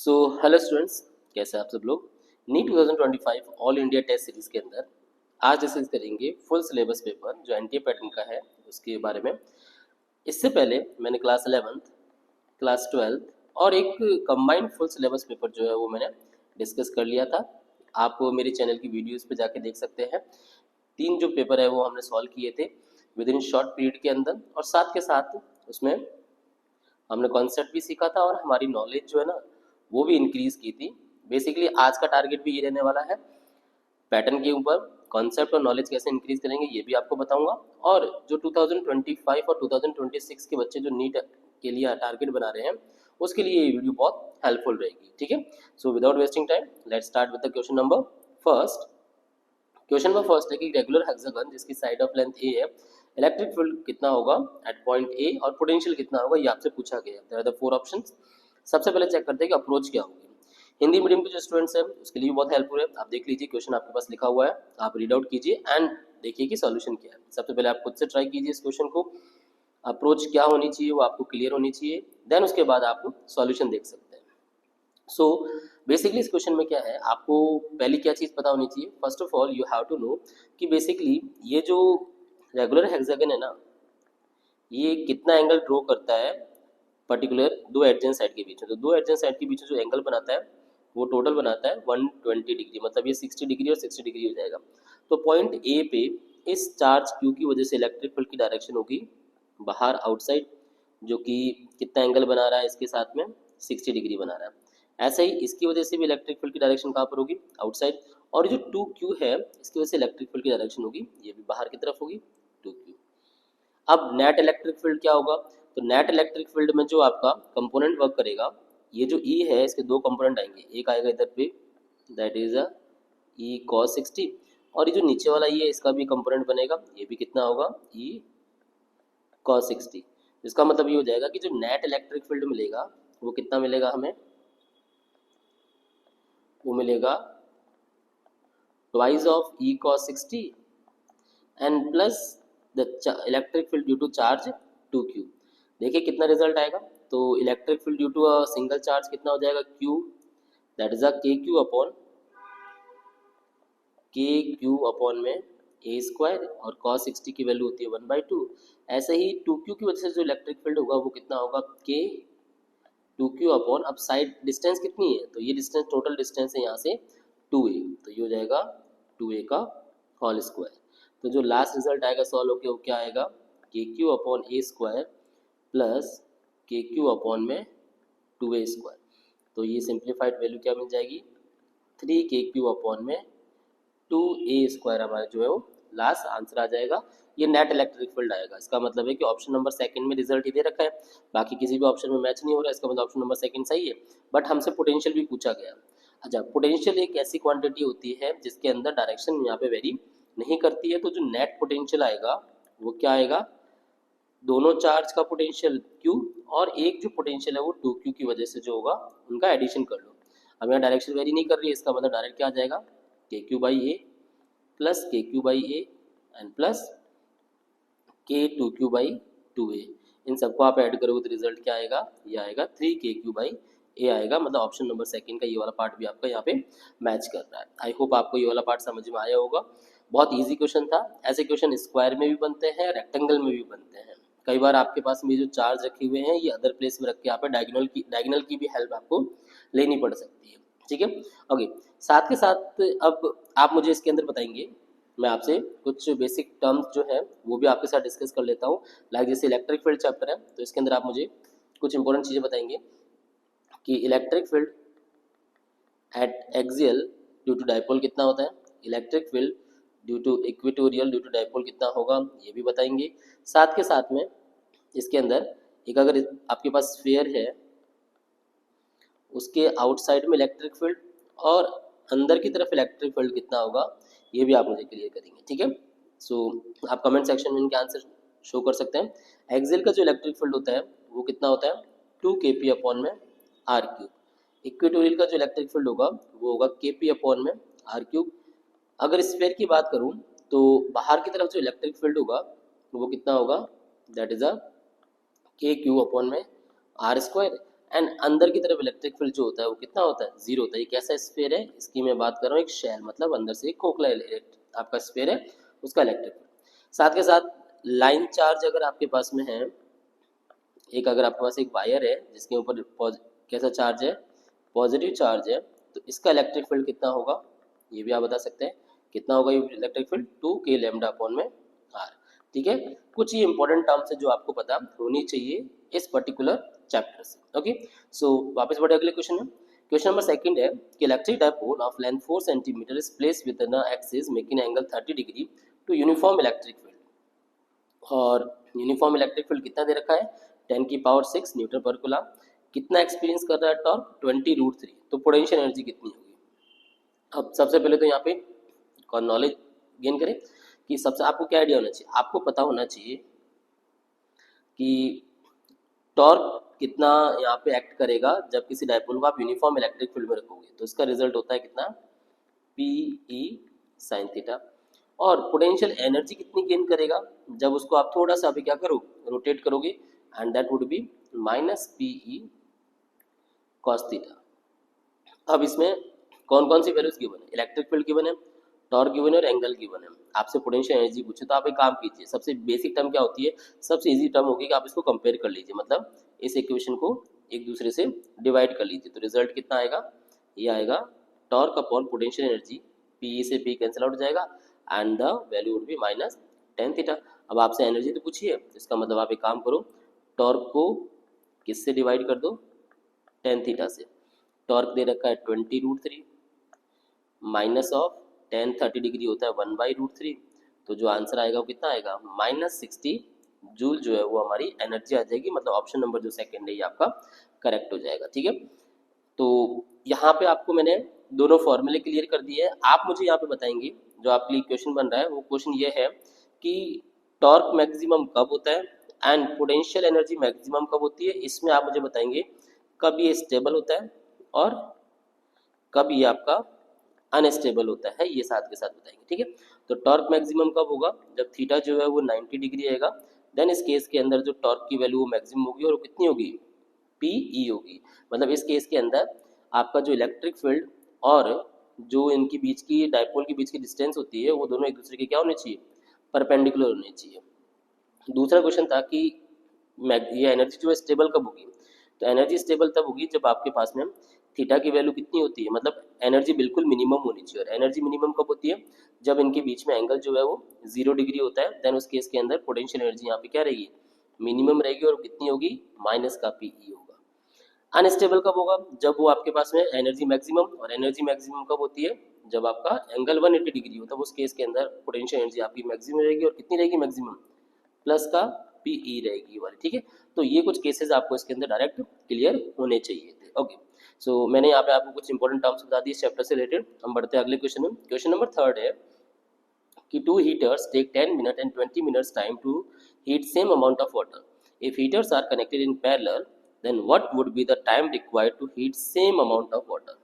So hello students, कैसे हैं आप सब लोग। NEET 2025 all India test series के अंदर आज डिस्कस करेंगे फुल सिलेबस पेपर जो एनटीए पैटर्न का है उसके बारे में। इससे पहले मैंने क्लास 11th, क्लास 12th और एक कंबाइंड फुल सिलेबस पेपर जो है वो मैंने डिस्कस कर लिया था। आप मेरे चैनल की वीडियोस पे जाके देख सकते हैं। 3 जो पेपर है वो हमने सॉल्व किए थे विद इन शॉर्ट पीरियड के अंदर, और साथ के साथ उसमें हमने कॉन्सेप्ट भी सीखा था और हमारी नॉलेज जो है ना वो भी इंक्रीज की थी। बेसिकली आज का टारगेट भी ये रहने वाला है, पैटर्न के ऊपर कॉन्सेप्ट और नॉलेज कैसे इंक्रीज करेंगे ये भी आपको बताऊंगा। और जो 2025 और 2026 के बच्चे जो नीट के लिए टारगेट बना रहे हैं उसके लिए ये वीडियो बहुत हेल्पफुल रहेगी। ठीक है, so without wasting time let's start with the question number first. Question number first है कि रेगुलर हेक्सागन जिसकी साइड ऑफ लेंथ ए है, इलेक्ट्रिक फील्ड कितना होगा एट पॉइंट ए और पोटेंशियल कितना होगा, ये आपसे पूछा गया। There are the 4 options. सबसे पहले चेक करते हैं कि अप्रोच क्या होगी। हिंदी मीडियम के जो स्टूडेंट्स हैं उसके लिए बहुत हेल्पफुल है। आप देख लीजिए, क्वेश्चन आपके पास लिखा हुआ है, आप रीड आउट कीजिए एंड देखिए कि सॉल्यूशन क्या है। सबसे पहले आप खुद से ट्राई कीजिए इस क्वेश्चन को, अप्रोच क्या होनी चाहिए वो आपको क्लियर होनी चाहिए, देन उसके बाद आप सॉल्यूशन देख सकते हैं। सो बेसिकली इस क्वेश्चन में क्या है, आपको पहली क्या चीज़ पता होनी चाहिए। First of all you have to know कि बेसिकली ये जो रेगुलर हेक्सागन है ना, ये कितना एंगल ड्रॉ करता है पर्टिकुलर दो एडजेंट साइड के बीच में। तो दो एडजेंट साइड के बीच में जो एंगल बनाता है वो टोटल बनाता है 120 डिग्री, मतलब ये 60 डिग्री और 60 डिग्री हो जाएगा। तो पॉइंट ए पे इस चार्ज क्यू की वजह से इलेक्ट्रिक फील्ड की डायरेक्शन होगी बाहर आउटसाइड, जो कि कितना एंगल बना रहा है इसके साथ में 60 डिग्री बना रहा है। ऐसे ही इसकी वजह से भी इलेक्ट्रिक फील्ड की डायरेक्शन कहाँ पर होगी, आउटसाइड। और जो 2Q है इसकी वजह से इलेक्ट्रिक फील्ड की डायरेक्शन होगी ये भी बाहर की तरफ होगी 2Q। अब नेट इलेक्ट्रिक फील्ड क्या होगा, तो नेट इलेक्ट्रिक फील्ड में जो आपका कंपोनेंट वर्क करेगा, ये जो ई है इसके दो कंपोनेंट आएंगे। एक आएगा इधर पे, that is a E cos 60, और ये जो नीचे वाला ई है इसका भी कंपोनेंट बनेगा, ये भी कितना होगा ई cos 60। इसका मतलब ये हो जाएगा कि जो नेट इलेक्ट्रिक फील्ड मिलेगा वो कितना मिलेगा हमें, वो मिलेगा twice of E cos 60 and plus the electric field due to charge 2Q। देखिए कितना रिजल्ट आएगा, तो electric field due to a single charge कितना हो जाएगा Q, that is a KQ upon KQ upon में ए स्क्वायर, और cos 60 की वैल्यू होती है 1/2। ऐसे ही 2Q की वजह से जो इलेक्ट्रिक फील्ड होगा वो कितना होगा K 2Q अपॉन, अब साइड डिस्टेंस कितनी है, तो ये डिस्टेंस टोटल डिस्टेंस है यहाँ से 2A, तो ये हो जाएगा 2A का होल स्क्वायर। तो जो लास्ट रिजल्ट आएगा सॉल्व होके वो क्या आएगा, KQ अपॉन ए स्क्वायर प्लस KQ अपॉन में 2A स्क्वायर। तो ये सिंप्लीफाइड वैल्यू क्या मिल जाएगी, 3KQ अपॉन में 2A स्क्वायर हमारा जो है वो लास्ट आंसर आ जाएगा। ये नेट इलेक्ट्रिक फील्ड आएगा। इसका मतलब है कि ऑप्शन नंबर सेकंड में रिजल्ट ही दे रखा है, बाकी किसी भी ऑप्शन में मैच नहीं हो रहा है, इसका मतलब ऑप्शन नंबर सेकंड सही है। बट हमसे पोटेंशियल भी पूछा गया। अच्छा, पोटेंशियल एक ऐसी क्वांटिटी होती है जिसके अंदर डायरेक्शन यहाँ पे वेरी नहीं करती है, तो जो नेट पोटेंशियल आएगा वो क्या आएगा, दोनों चार्ज का पोटेंशियल Q और एक जो पोटेंशियल है वो 2Q की वजह से जो होगा उनका एडिशन कर लो। अब यहाँ डायरेक्शन वेरी नहीं कर रही है, इसका मतलब डायरेक्ट क्या आ जाएगा KQ/A plus KQ/A and plus K2Q/2A। इन सबको आप ऐड करोगे तो रिजल्ट क्या आएगा, ये आएगा 3KQ/A आएगा। मतलब ऑप्शन नंबर सेकंड का ये वाला पार्ट भी आपका यहाँ पे मैच कर रहा है। आई होप आपको ये वाला पार्ट समझ में आया होगा। बहुत इजी क्वेश्चन था। ऐसे क्वेश्चन स्क्वायर में भी बनते हैं, रेक्टेंगल में भी बनते हैं। कई बार आपके पास में जो चार्ज रखे हुए हैं ये अदर प्लेस में रख के यहाँ पे डायगोनल की भी हेल्प आपको लेनी पड़ सकती है। ठीक है, ओके। साथ के साथ अब आप मुझे इसके अंदर बताएंगे, मैं आपसे कुछ बेसिक टर्म्स जो है वो भी आपके साथ डिस्कस कर लेता हूँ। लाइक जैसे इलेक्ट्रिक फील्ड चैप्टर है तो इसके अंदर आप मुझे कुछ इंपॉर्टेंट चीज़ें बताएंगे कि electric field at axial due to dipole कितना होता है, electric field due to equatorial due to dipole कितना होगा, ये भी बताएंगे। साथ के साथ में इसके अंदर एक अगर आपके पास स्फीयर है उसके आउटसाइड में इलेक्ट्रिक फील्ड और अंदर की तरफ इलेक्ट्रिक फील्ड कितना होगा, ये भी आप मुझे क्लियर करेंगे। ठीक है, सो आप कमेंट सेक्शन में इनके आंसर शो कर सकते हैं। एक्सियल का जो इलेक्ट्रिक फील्ड होता है वो कितना होता है 2kp अपॉन में r3। इक्वेटोरियल का जो इलेक्ट्रिक फील्ड होगा वो होगा kp अपॉन में r3। अगर स्फीयर की बात करूँ तो बाहर की तरफ जो इलेक्ट्रिक फील्ड होगा वो कितना होगा, that is a KQ upon में r स्क्वायर एंड अंदर की तरफ इलेक्ट्रिक फील्ड जो होता है वो कितना होता है, जीरो होता है। ये कैसा स्फीयर है, इसकी मैं बात कर रहा हूँ एक शेल, मतलब अंदर से एक खोखला आपका स्फीयर है, उसका इलेक्ट्रिक फील्ड। साथ के साथ लाइन चार्ज अगर आपके पास में है, एक अगर आपके पास एक वायर है जिसके ऊपर कैसा चार्ज है, पॉजिटिव चार्ज है, तो इसका इलेक्ट्रिक फील्ड कितना होगा, ये भी आप बता सकते हैं। कितना होगा ये electric field, 2k lambda upon में आर। ठीक है, कुछ ये इंपॉर्टेंट टर्म्स है जो आपको पता होनी चाहिए इस पर्टिकुलर चैप्टर से। ओके, सो वापस बढ़े अगले क्वेश्चन में। क्वेश्चन नंबर सेकंड है कि electric dipole of length 4 centimetre is placed with an axis making angle 30 degree to uniform electric field. और यूनिफॉर्म इलेक्ट्रिक फील्ड कितना दे रखा है, 10 की पावर 6 न्यूटन पर कूलम। कितना एक्सपीरियंस कर रहा है टॉर्क, 20√3। तो पोटेंशियल एनर्जी कितनी होगी। अब सबसे पहले तो यहाँ पे नॉलेज गेन करें कि सबसे आपको क्या आइडिया होना चाहिए, आपको पता होना चाहिए कि टॉर्क कितना यहाँ पे एक्ट करेगा जब किसी डायपोल को आप यूनिफॉर्म इलेक्ट्रिक फील्ड में रखोगे। तो इसका रिजल्ट होता है कितना, पी साइन थीटा। और पोटेंशियल एनर्जी कितनी गेन करेगा जब उसको आप थोड़ा सा अभी क्या करो, रोटेट करोगे, and that would B minus P cos theta. अब इसमें कौन कौन सी वैल्यूज गिवन है, इलेक्ट्रिक फील्ड गिवन है, टॉर्क गिवन है और एंगल गिवन है। आपसे पोटेंशियल एनर्जी पूछे तो आप एक काम कीजिए, सबसे बेसिक टर्म क्या होती है, सबसे इजी टर्म होगी कि आप इसको कंपेयर कर लीजिए, मतलब इस इक्वेशन को एक दूसरे से डिवाइड कर लीजिए। तो रिजल्ट कितना आएगा, ये आएगा torque upon potential energy, P से पी कैंसिल आउट हो जाएगा and the value would be minus tan theta. अब आपसे एनर्जी तो पूछिए, इसका मतलब आप एक काम करो, टॉर्क को किससे डिवाइड कर दो, टेन थीटा से। टॉर्क दे रखा है 20√3 माइनस ऑफ टेन 30 डिग्री होता है 1/√3। तो जो आंसर आएगा वो कितना आएगा, -60 जूल जो है वो हमारी एनर्जी आ जाएगी। मतलब ऑप्शन नंबर जो सेकंड है ये आपका करेक्ट हो जाएगा। ठीक है, तो यहाँ पे आपको मैंने दोनों फॉर्मूले क्लियर कर दिए हैं। आप मुझे यहाँ पे बताएंगे, जो आपके लिए क्वेश्चन बन रहा है वो क्वेश्चन ये है कि टॉर्क मैक्सिमम कब होता है एंड पोटेंशियल एनर्जी मैक्सिमम कब होती है। इसमें आप मुझे बताएंगे कब ये स्टेबल होता है और कब ये आपका अनस्टेबल होता है, ये साथ के साथ बताएंगे। ठीक है, तो टॉर्क मैक्सिमम कब होगा, जब थीटा जो है वो 90 डिग्री आएगा, देन इस केस के अंदर जो टॉर्क की वैल्यू वो मैक्सिमम होगी और वो कितनी होगी, पी होगी। मतलब इस केस के अंदर आपका जो इलेक्ट्रिक फील्ड और जो इनकी बीच की डायपोल के बीच की डिस्टेंस होती है वो दोनों एक दूसरे के क्या होने चाहिए, परपेंडिकुलर होने चाहिए। दूसरा क्वेश्चन था कि ये एनर्जी जो है स्टेबल कब होगी, तो एनर्जी स्टेबल तब होगी जब आपके पास में थीटा की वैल्यू कितनी होती है, मतलब एनर्जी बिल्कुल मिनिमम होनी चाहिए। और एनर्जी मिनिमम कब होती है, जब इनके बीच में एंगल जो है वो 0 डिग्री होता है, देन उस केस के अंदर पोटेंशियल एनर्जी यहाँ पे क्या रहेगी, मिनिमम रहेगी और कितनी होगी, माइनस का पी होगा। अनस्टेबल कब होगा, जब वो आपके पास में एनर्जी मैक्सिमम, और एनर्जी मैक्सिमम कब होती है, जब आपका एंगल 180 डिग्री हो, तब उस केस के अंदर पोटेंशियल एनर्जी आपकी मैक्सिमम रहेगी और कितनी रहेगी, मैक्सिमम प्लस का पी रहेगी वाली। ठीक है, तो ये कुछ केसेस आपको इसके अंदर डायरेक्ट क्लियर होने चाहिए थे। ओके, सो मैंने यहाँ पे आपको कुछ इंपॉर्टेंट टर्म्स बता दी इस चैप्टर से रिलेटेड। हम बढ़ते हैं अगले क्वेश्चन में। क्वेश्चन नंबर थर्ड है कि two heaters take 10 minutes and 20 minutes time to heat same amount of water. If heaters are connected in parallel, then what would be the time required to heat same amount of water?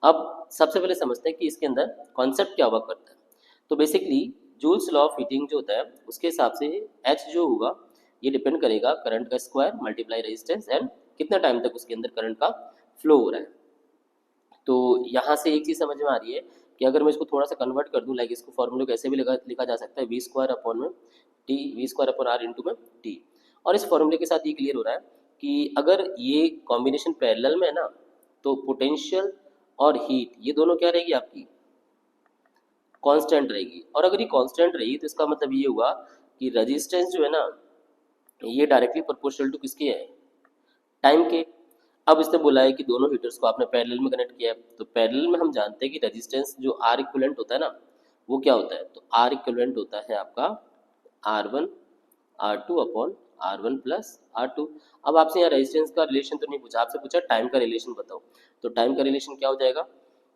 अब सबसे पहले समझते हैं कि इसके अंदर concept क्या हुआ करता है। तो basically joules law of heating जो होता है उसके हिसाब से एच जो होगा ये डिपेंड करेगा करंट का स्क्वायर मल्टीप्लाई रेजिस्टेंस एंड कितना टाइम तक उसके अंदर करंट का फ्लो हो रहा है। तो यहाँ से एक चीज़ समझ में आ रही है कि अगर मैं इसको थोड़ा सा कन्वर्ट कर दूँ, लाइक इसको फॉर्मूले को ऐसे भी लिखा जा सकता है, v² अपॉन में T, v² upon R into में टी। और इस फॉर्मूले के साथ ये क्लियर हो रहा है कि अगर ये कॉम्बिनेशन पैरेलल में है ना, तो पोटेंशियल और हीट ये दोनों क्या रहेगी आपकी, कांस्टेंट रहेगी। और अगर ये कांस्टेंट रही तो इसका मतलब ये हुआ कि रेजिस्टेंस जो है ना ये डायरेक्टली प्रोपोर्शनल टू किसके है, टाइम के। अब इसने बोला है कि दोनों हीटर्स को आपने पैरेलल में कनेक्ट किया है, तो पैरेलल में हम जानते हैं कि रेजिस्टेंस जो आर इक्विवेलेंट होता है ना वो क्या होता है, तो आर इक्विवेलेंट होता है आपका R1 R2 upon R1 plus R2। अब आपसे यहाँ रेजिस्टेंस का रिलेशन तो नहीं पूछा, आपसे पूछा टाइम का रिलेशन बताओ। तो टाइम का रिलेशन क्या हो जाएगा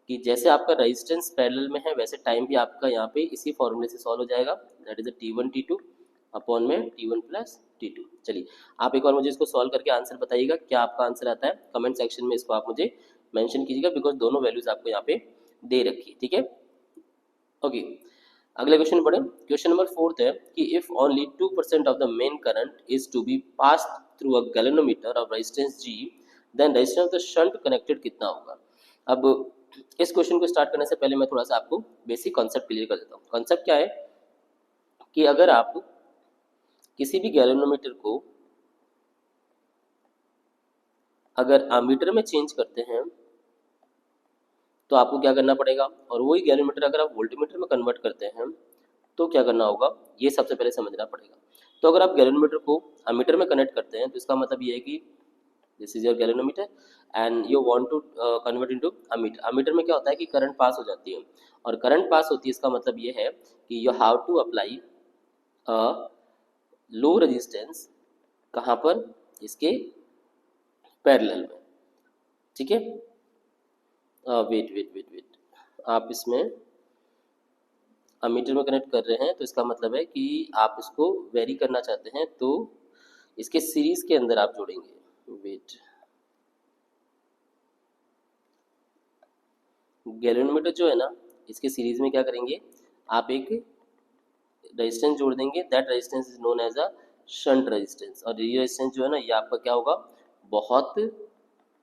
कि जैसे आपका रेजिस्टेंस पैरेलल में है वैसे टाइम भी आपका यहाँ पे इसी फॉर्मूले से सॉल्व हो जाएगा, that is T1 T2 upon में T1 प्लस T2। चलिए आप एक बार मुझे इसको सॉल्व करके आंसर बताइएगा, क्या आपका आंसर आता है कमेंट सेक्शन में, इसको आप मुझे मेंशन कीजिएगा बिकॉज दोनों वैल्यूज आपको यहाँ पे दे रखी है। ठीक है, ओके, अगले क्वेश्चन पढ़े। क्वेश्चन नंबर फोर्थ है कि if only 2% of the main current is to be passed through a galvanometer of resistance G, then resistance of the shunt connected कितना होगा। अब इस क्वेश्चन को स्टार्ट करने से पहले मैं थोड़ा सा आपको बेसिक कॉन्सेप्ट क्लियर कर देता हूँ। कॉन्सेप्ट क्या है कि अगर आप किसी भी गैल्वेनोमीटर को अगर अमीटर में चेंज करते हैं तो आपको क्या करना पड़ेगा, और वही गैल्वेनोमीटर अगर आप वोल्टमीटर में कन्वर्ट करते हैं तो क्या करना होगा, ये सबसे पहले समझना पड़ेगा। तो अगर आप गैल्वेनोमीटर को अमीटर में कनेक्ट करते हैं तो इसका मतलब ये है कि this is your galvanometer and you want to convert into ammeter. Ammeter में क्या होता है कि करंट पास हो जाती है, और करंट पास होती है इसका मतलब ये है कि you have to apply a low resistance, कहाँ पर, इसके पैरेलल में, ठीक है। वेट वेट वेट वेट, आप इसमें अमीटर में कनेक्ट कर रहे हैं तो इसका मतलब है कि आप इसको वेरी करना चाहते हैं तो इसके सीरीज के अंदर आप जोड़ेंगे। वेट, गैल्वेनोमीटर जो है ना, इसके सीरीज में क्या करेंगे, आप एक रेजिस्टेंस जोड़ देंगे, that resistance is known as a shunt resistance. और ये रेजिस्टेंस जो है ना, ये आपका क्या होगा, बहुत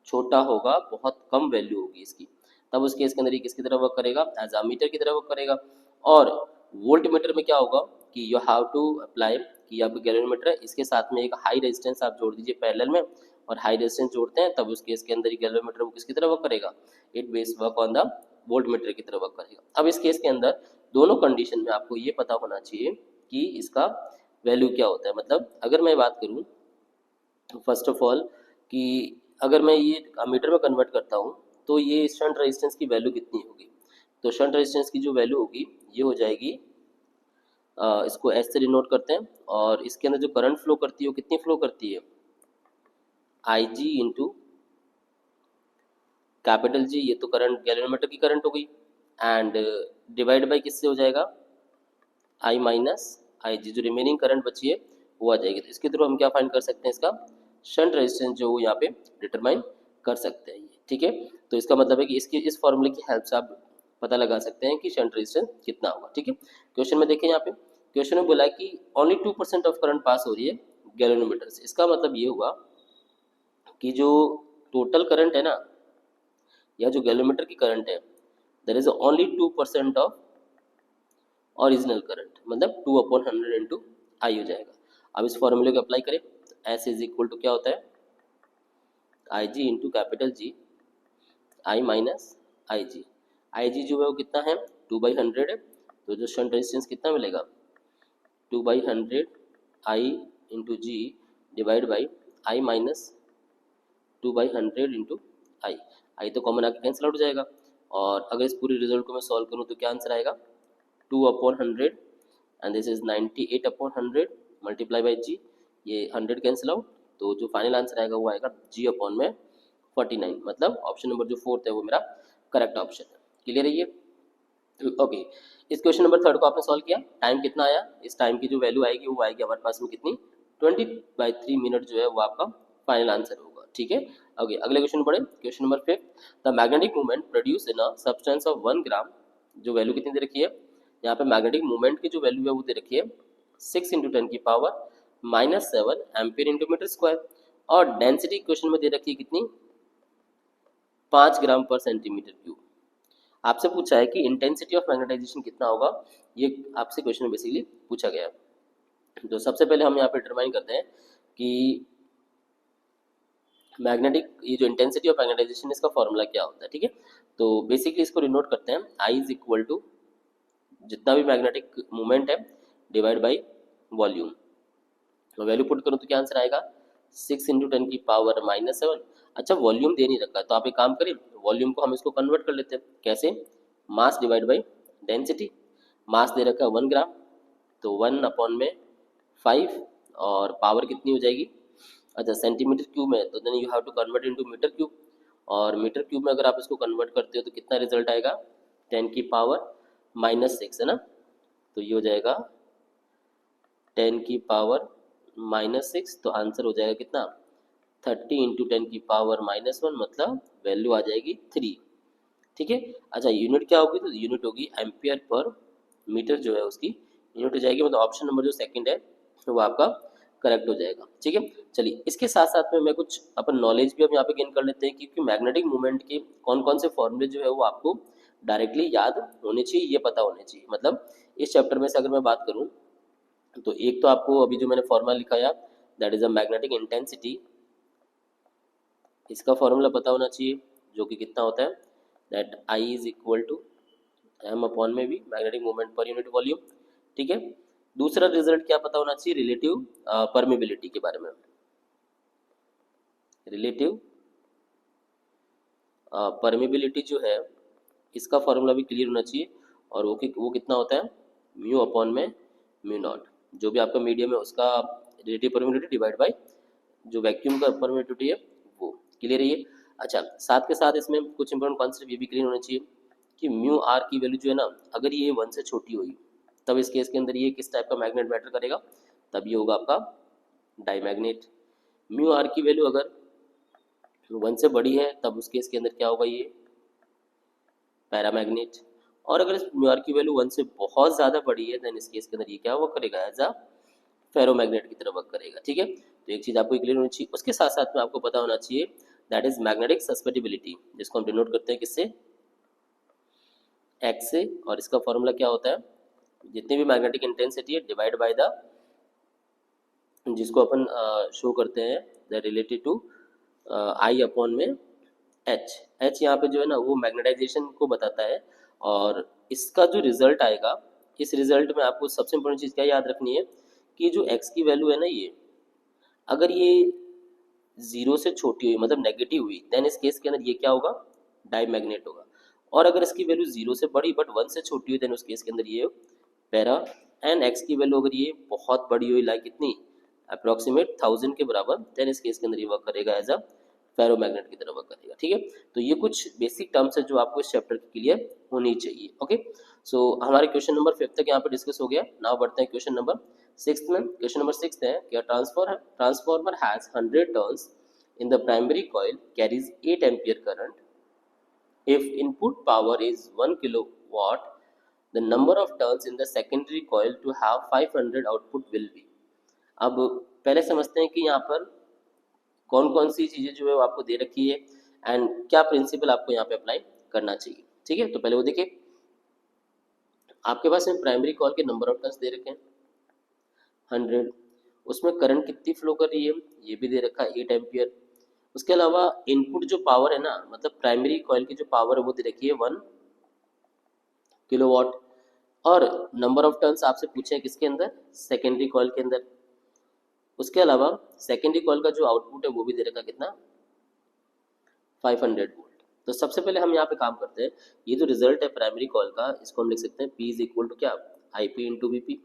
छोटा होगा, बहुत कम वैल्यू होगी इसकी। तब उस केस के अंदर ये किसकी तरह वर्क करेगा, एज अमीटर की तरह वर्क करेगा। और वोल्ट मीटर में क्या होगा कि यू हैव टू अप्लाई कि अब गैल्वेनोमीटर है, इसके साथ में एक हाई रेजिस्टेंस आप जोड़ दीजिए पैरेलल में, और हाई रेजिस्टेंस जोड़ते हैं तब उस केस के अंदर गैल्वेनोमीटर वो किसकी तरह वर्क करेगा, it base work on the volt meter की तरह वर्क करेगा। अब इस केस के अंदर दोनों कंडीशन में आपको ये पता होना चाहिए कि इसका वैल्यू क्या होता है। मतलब अगर मैं बात करूँ फर्स्ट ऑफ ऑल कि अगर मैं ये अमीटर में कन्वर्ट करता हूँ तो ये शंट रेजिस्टेंस की वैल्यू कितनी होगी, तो शंट रेजिस्टेंस की जो वैल्यू होगी ये हो जाएगी, इसको एस से डिनोट करते हैं, और इसके अंदर जो करंट फ्लो करती है वो कितनी फ्लो करती है, आई जी इंटू कैपिटल जी, ये तो करंट गैल्वेनोमीटर की करंट हो गई, एंड डिवाइड बाई किससे हो जाएगा, आई माइनस आई जी, जो रिमेनिंग करंट बची है वो आ जाएगी। तो इसके थ्रू हम क्या फाइंड कर सकते हैं, इसका शंट रेजिस्टेंस जो यहाँ पे डिटरमाइन कर सकते हैं, ठीक है। तो इसका मतलब है कि इसकी इस फॉर्मूले की हेल्प से आप पता लगा सकते हैं कि शंट रेजिस्टेंस कितना होगा, ठीक है। क्वेश्चन में देखें, यहाँ पे क्वेश्चन में बोला है कि ओनली 2% ऑफ करंट पास हो रही है गैल्वेनोमीटर से। इसका मतलब ये हुआ कि जो टोटल करंट है ना, या जो गैल्वेनोमीटर की करंट है, there is only 2% of original current, मतलब 2/100 इंटू आई हो जाएगा। अब इस फॉर्मूले को अप्लाई करें, एस इज इक्वल टू क्या होता है, आई जी इंटू कैपिटल जी, आई माइनस आई जी। आई जी जो है वो कितना है, 2/100 है, तो जो शंट रेजिस्टेंस कितना मिलेगा, 2/100 I into G divide by I minus 2/100 into I. I तो कॉमन आके कैंसिल आउट हो जाएगा, और अगर इस पूरे रिजल्ट को मैं सॉल्व करूँ तो क्या आंसर आएगा, 2/100 and this is 98/100 multiply by G, ये 100 कैंसिल आउट, तो जो फाइनल आंसर आएगा वो आएगा जी अपॉन में 49। मतलब ऑप्शन नंबर जो फोर्थ है वो मेरा करेक्ट ऑप्शन है। क्लियर है ये, ओके। इस क्वेश्चन नंबर थर्ड को आपने सॉल्व किया, टाइम कितना आया, इस टाइम की जो वैल्यू आएगी वो आएगी हमारे पास में कितनी, 20/3 मिनट जो है वो आपका फाइनल आंसर होगा, ठीक है। ओके, अगले क्वेश्चन पढ़े, question number 5, the magnetic movement produce in a substance of 1 ग्राम, जो वैल्यू कितनी दे रखी है, यहाँ पे मैग्नेटिक मूवमेंट की जो वैल्यू है वो दे रखी है 6 × 10⁻⁻7 एम्पियर इंटू मीटर स्क्वायर, और डेंसिटी क्वेश्चन में दे रखी है कितनी, 5 ग्राम पर सेंटीमीटर क्यूब। आपसे पूछा है कि इंटेंसिटी ऑफ मैग्नेटाइजेशन कितना होगा, ये आपसे क्वेश्चन में बेसिकली पूछा गया है। तो सबसे पहले हम यहाँ पे डिटरमाइन करते हैं कि मैग्नेटिक, ये जो इंटेंसिटी ऑफ मैग्नेटाइजेशन इसका फॉर्मूला क्या होता है, ठीक है। तो बेसिकली इसको डिनोट करते हैं, आई इज इक्वल टू जितना भी मैग्नेटिक मूवमेंट है डिवाइड बाई वॉल्यूम। तो वैल्यू पुट करूँ तो क्या आंसर आएगा, 6 × 10⁻⁻7। अच्छा, वॉल्यूम दे नहीं रखा, तो आप एक काम करें, वॉल्यूम को हम इसको कन्वर्ट कर लेते हैं, कैसे, मास डिवाइड बाई डेंसिटी। मास दे रखा है 1 ग्राम, तो 1/5, और पावर कितनी हो जाएगी, अच्छा सेंटीमीटर क्यूब में, तो then you have to convert into metre cube, और मीटर क्यूब में अगर आप इसको कन्वर्ट करते हो तो कितना रिजल्ट आएगा, 10⁻⁻6 है ना, तो ये हो जाएगा 10⁻⁻6, तो आंसर हो जाएगा कितना, 30 × 10⁻⁻1, मतलब वैल्यू आ जाएगी 3, ठीक है। अच्छा, यूनिट क्या होगी, तो यूनिट होगी एम्पियर पर मीटर, जो है उसकी यूनिट हो जाएगी, मतलब ऑप्शन नंबर जो सेकंड है तो वो आपका करेक्ट हो जाएगा। ठीक है, चलिए इसके साथ साथ में मैं कुछ अपन नॉलेज भी अब यहाँ पे गेन कर लेते हैं, क्योंकि मैग्नेटिक मूवमेंट के कौन कौन से फॉर्मूले जो है वो आपको डायरेक्टली याद होने चाहिए, ये पता होने चाहिए। मतलब इस चैप्टर में से अगर मैं बात करूँ तो एक तो आपको अभी जो मैंने फॉर्मूला लिखाया, that is a magnetic intensity, इसका फॉर्मूला पता होना चाहिए, जो कि कितना होता है, that I is equal to M upon में V, magnetic movement per unit volume. ठीक है, दूसरा रिजल्ट क्या पता होना चाहिए, रिलेटिव परमेबिलिटी के बारे में। रिलेटिव परमेबिलिटी जो है इसका फॉर्मूला भी क्लियर होना चाहिए, और वो कितना होता है, म्यू अपॉन में म्यू नॉट, जो भी आपका मीडियम है उसका रिलेटिव परमेबिलिटी डिवाइड बाय जो वैक्यूम का परमेबिलिटी है वो। क्लियर है ये। अच्छा, साथ के साथ इसमें कुछ इंपॉर्टेंट कॉन्सेप्ट ये भी क्लियर होना चाहिए कि म्यू आर की वैल्यू जो है ना, अगर ये 1 से छोटी हुई तब इस केस के अंदर ये किस टाइप का मैग्नेट मैटर करेगा, तब ये होगा आपका डाईमैग्नेट। म्यू आर की वैल्यू अगर 1 से बड़ी है तब उस केस के अंदर क्या होगा, ये पैरामैग्नेट। और अगर इस म्यू आर की वैल्यू 1 से बहुत ज़्यादा बड़ी है देन इस केस के अंदर ये क्या वर्क करेगा, एज अ फेरोमैग्नेट की तरह वर्क करेगा। ठीक है, तो एक चीज़ आपको क्लियर होनी चाहिए। उसके साथ साथ में आपको पता होना चाहिए दैट इज मैग्नेटिक सस्पेटिबिलिटी, जिसको हम डिनोट करते हैं किससे, एक्स से, और इसका फॉर्मूला क्या होता है, जितनी भी मैग्नेटिक इंटेंसिटी है डिवाइड बाय द, जिसको अपन शो करते हैं the related to I upon में एच। एच यहाँ पे जो है ना वो मैग्नेटाइजेशन को बताता है, और इसका जो रिजल्ट आएगा, इस रिजल्ट में आपको सबसे इंपॉर्टेंट चीज़ क्या याद रखनी है कि जो एक्स की वैल्यू है ना, ये अगर ये 0 से छोटी हुई मतलब नेगेटिव हुई देन इस केस के अंदर ये क्या होगा, डाईमैग्नेट होगा। और अगर इसकी वैल्यू 0 से बड़ी बट 1 से छोटी हुई देन उस केस के अंदर ये पैरा। एंड एक्स की वैल्यू अगर ये बहुत बड़ी हुई, लाइक कितनी, अप्रोक्सीमेट 1000 के बराबर, देन इस केस के अंदर ये वर्क करेगा एज अ फेरोमैग्नेट की तरह वर्क करेगा। ठीक है, तो ये कुछ बेसिक टर्म्स है जो आपको इस चैप्टर की क्लियर होनी चाहिए। ओके, सो हमारे क्वेश्चन नंबर 5 तक यहाँ पे डिस्कस हो गया। नाउ बढ़ते हैं क्वेश्चन नंबर 6 में। क्वेश्चन नंबर 6 है कि transformer has 100 turns in the primary coil carries 8 ampere current. If input power is 1 kilowatt, the number of turns in the secondary coil to have 500 output will be। अब पहले समझते हैं कि यहाँ पर कौन कौन सी चीज़ें जो है वो आपको दे रखी है एंड क्या प्रिंसिपल आपको यहाँ पे अप्लाई करना चाहिए। ठीक है, तो पहले वो देखिए, आपके पास में प्राइमरी कॉल के नंबर ऑफ टर्न्स दे रखे हैं 100, उसमें करंट कितनी फ्लो कर रही है ये भी दे रखा है 8 एम्पियर। उसके अलावा इनपुट जो पावर है ना, मतलब प्राइमरी कॉइल की जो पावर है वो दे रखी है 1 किलोवाट। और नंबर ऑफ टर्न्स आपसे पूछे हैं किसके अंदर, सेकेंडरी कॉइल के अंदर। उसके अलावा सेकेंडरी कॉइल का जो आउटपुट है वो भी दे रखा कितना, 500 वोल्ट। तो सबसे पहले हम यहाँ पे काम करते हैं, ये जो रिजल्ट है प्राइमरी कॉइल का, इसको हम लिख सकते हैं P इज इक्वल टू क्या, I P into V P.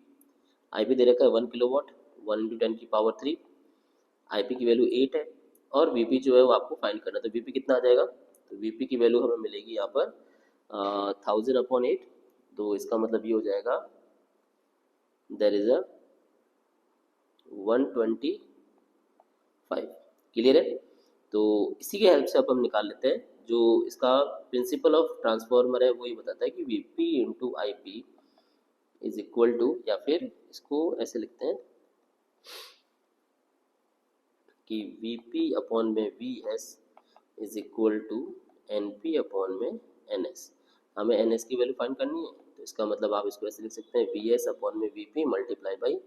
I P दे रखा है 1 किलोवाट, 1 इंटू 10 की पावर 3। आई पी की वैल्यू 8 है, और वी पी जो है वो आपको फाइंड करना है। तो वी पी कितना आ जाएगा, तो वी पी की वैल्यू हमें मिलेगी यहाँ पर 1000 अपॉन 8। तो इसका मतलब ये हो जाएगा देयर इज अ 125। क्लियर है, तो इसी के हेल्प से अब हम निकाल लेते हैं, जो इसका प्रिंसिपल ऑफ ट्रांसफॉर्मर है वही बताता है कि V P into I P is equal to, या फिर इसको ऐसे लिखते हैं कि वी पी अपॉन में V S is equal to N P upon में एन एस। हमें एन एस की वैल्यू फाइंड करनी है, तो इसका मतलब आप इसको ऐसे लिख सकते हैं वी एस अपॉन में V P multiply by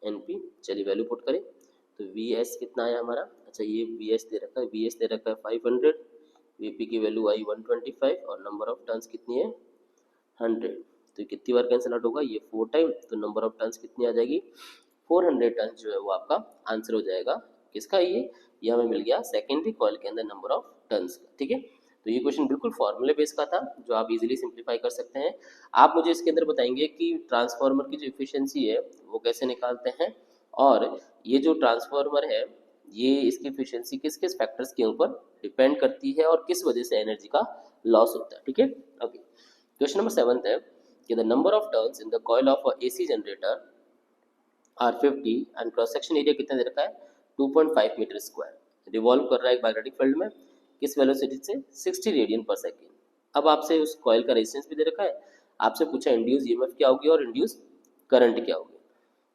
N P. चलिए वैल्यू पुट करें, तो वी एस कितना आया हमारा, अच्छा ये वी एस दे रखा है, वी एस दे रखा है 500, वी पी की वैल्यू आई 125, और नंबर ऑफ टर्न्स कितनी है 100। तो कितनी बार कैंसिल आउट होगा, ये 4 टाइम, तो नंबर ऑफ टर्न्स कितनी आ जाएगी, 400 टर्न्स जो है वो आपका आंसर हो जाएगा। किसका, ये हमें मिल गया सेकेंडरी कॉइल के अंदर नंबर ऑफ टर्न्स का। ठीक है, तो ये क्वेश्चन बिल्कुल फॉर्मूले बेस का था, जो आप इजीली सिंप्लीफाई कर सकते हैं। आप मुझे इसके अंदर बताएंगे कि ट्रांसफार्मर की जो इफिशियंसी है वो कैसे निकालते हैं, और ये जो ट्रांसफार्मर है ये इसकी इफिशियंसी किस किस फैक्टर्स के ऊपर डिपेंड करती है, और किस वजह से एनर्जी का लॉस होता है। ठीक है, ओके। क्वेश्चन नंबर 7 है कि the number of turns in the coil of a AC generator are 50 and cross section area कितना दे रखा है 2.5 मीटर स्क्वायर। रिवॉल्व कर रहा है एक मैग्नेटिक फील्ड में किस वेलोसिटी से 60 रेडियन पर सेकेंड। अब आपसे उस कॉइल का रेजिस्टेंस भी दे रखा है, आपसे पूछा इंड्यूस ईएमएफ क्या होगी और इंड्यूस करंट क्या होगी।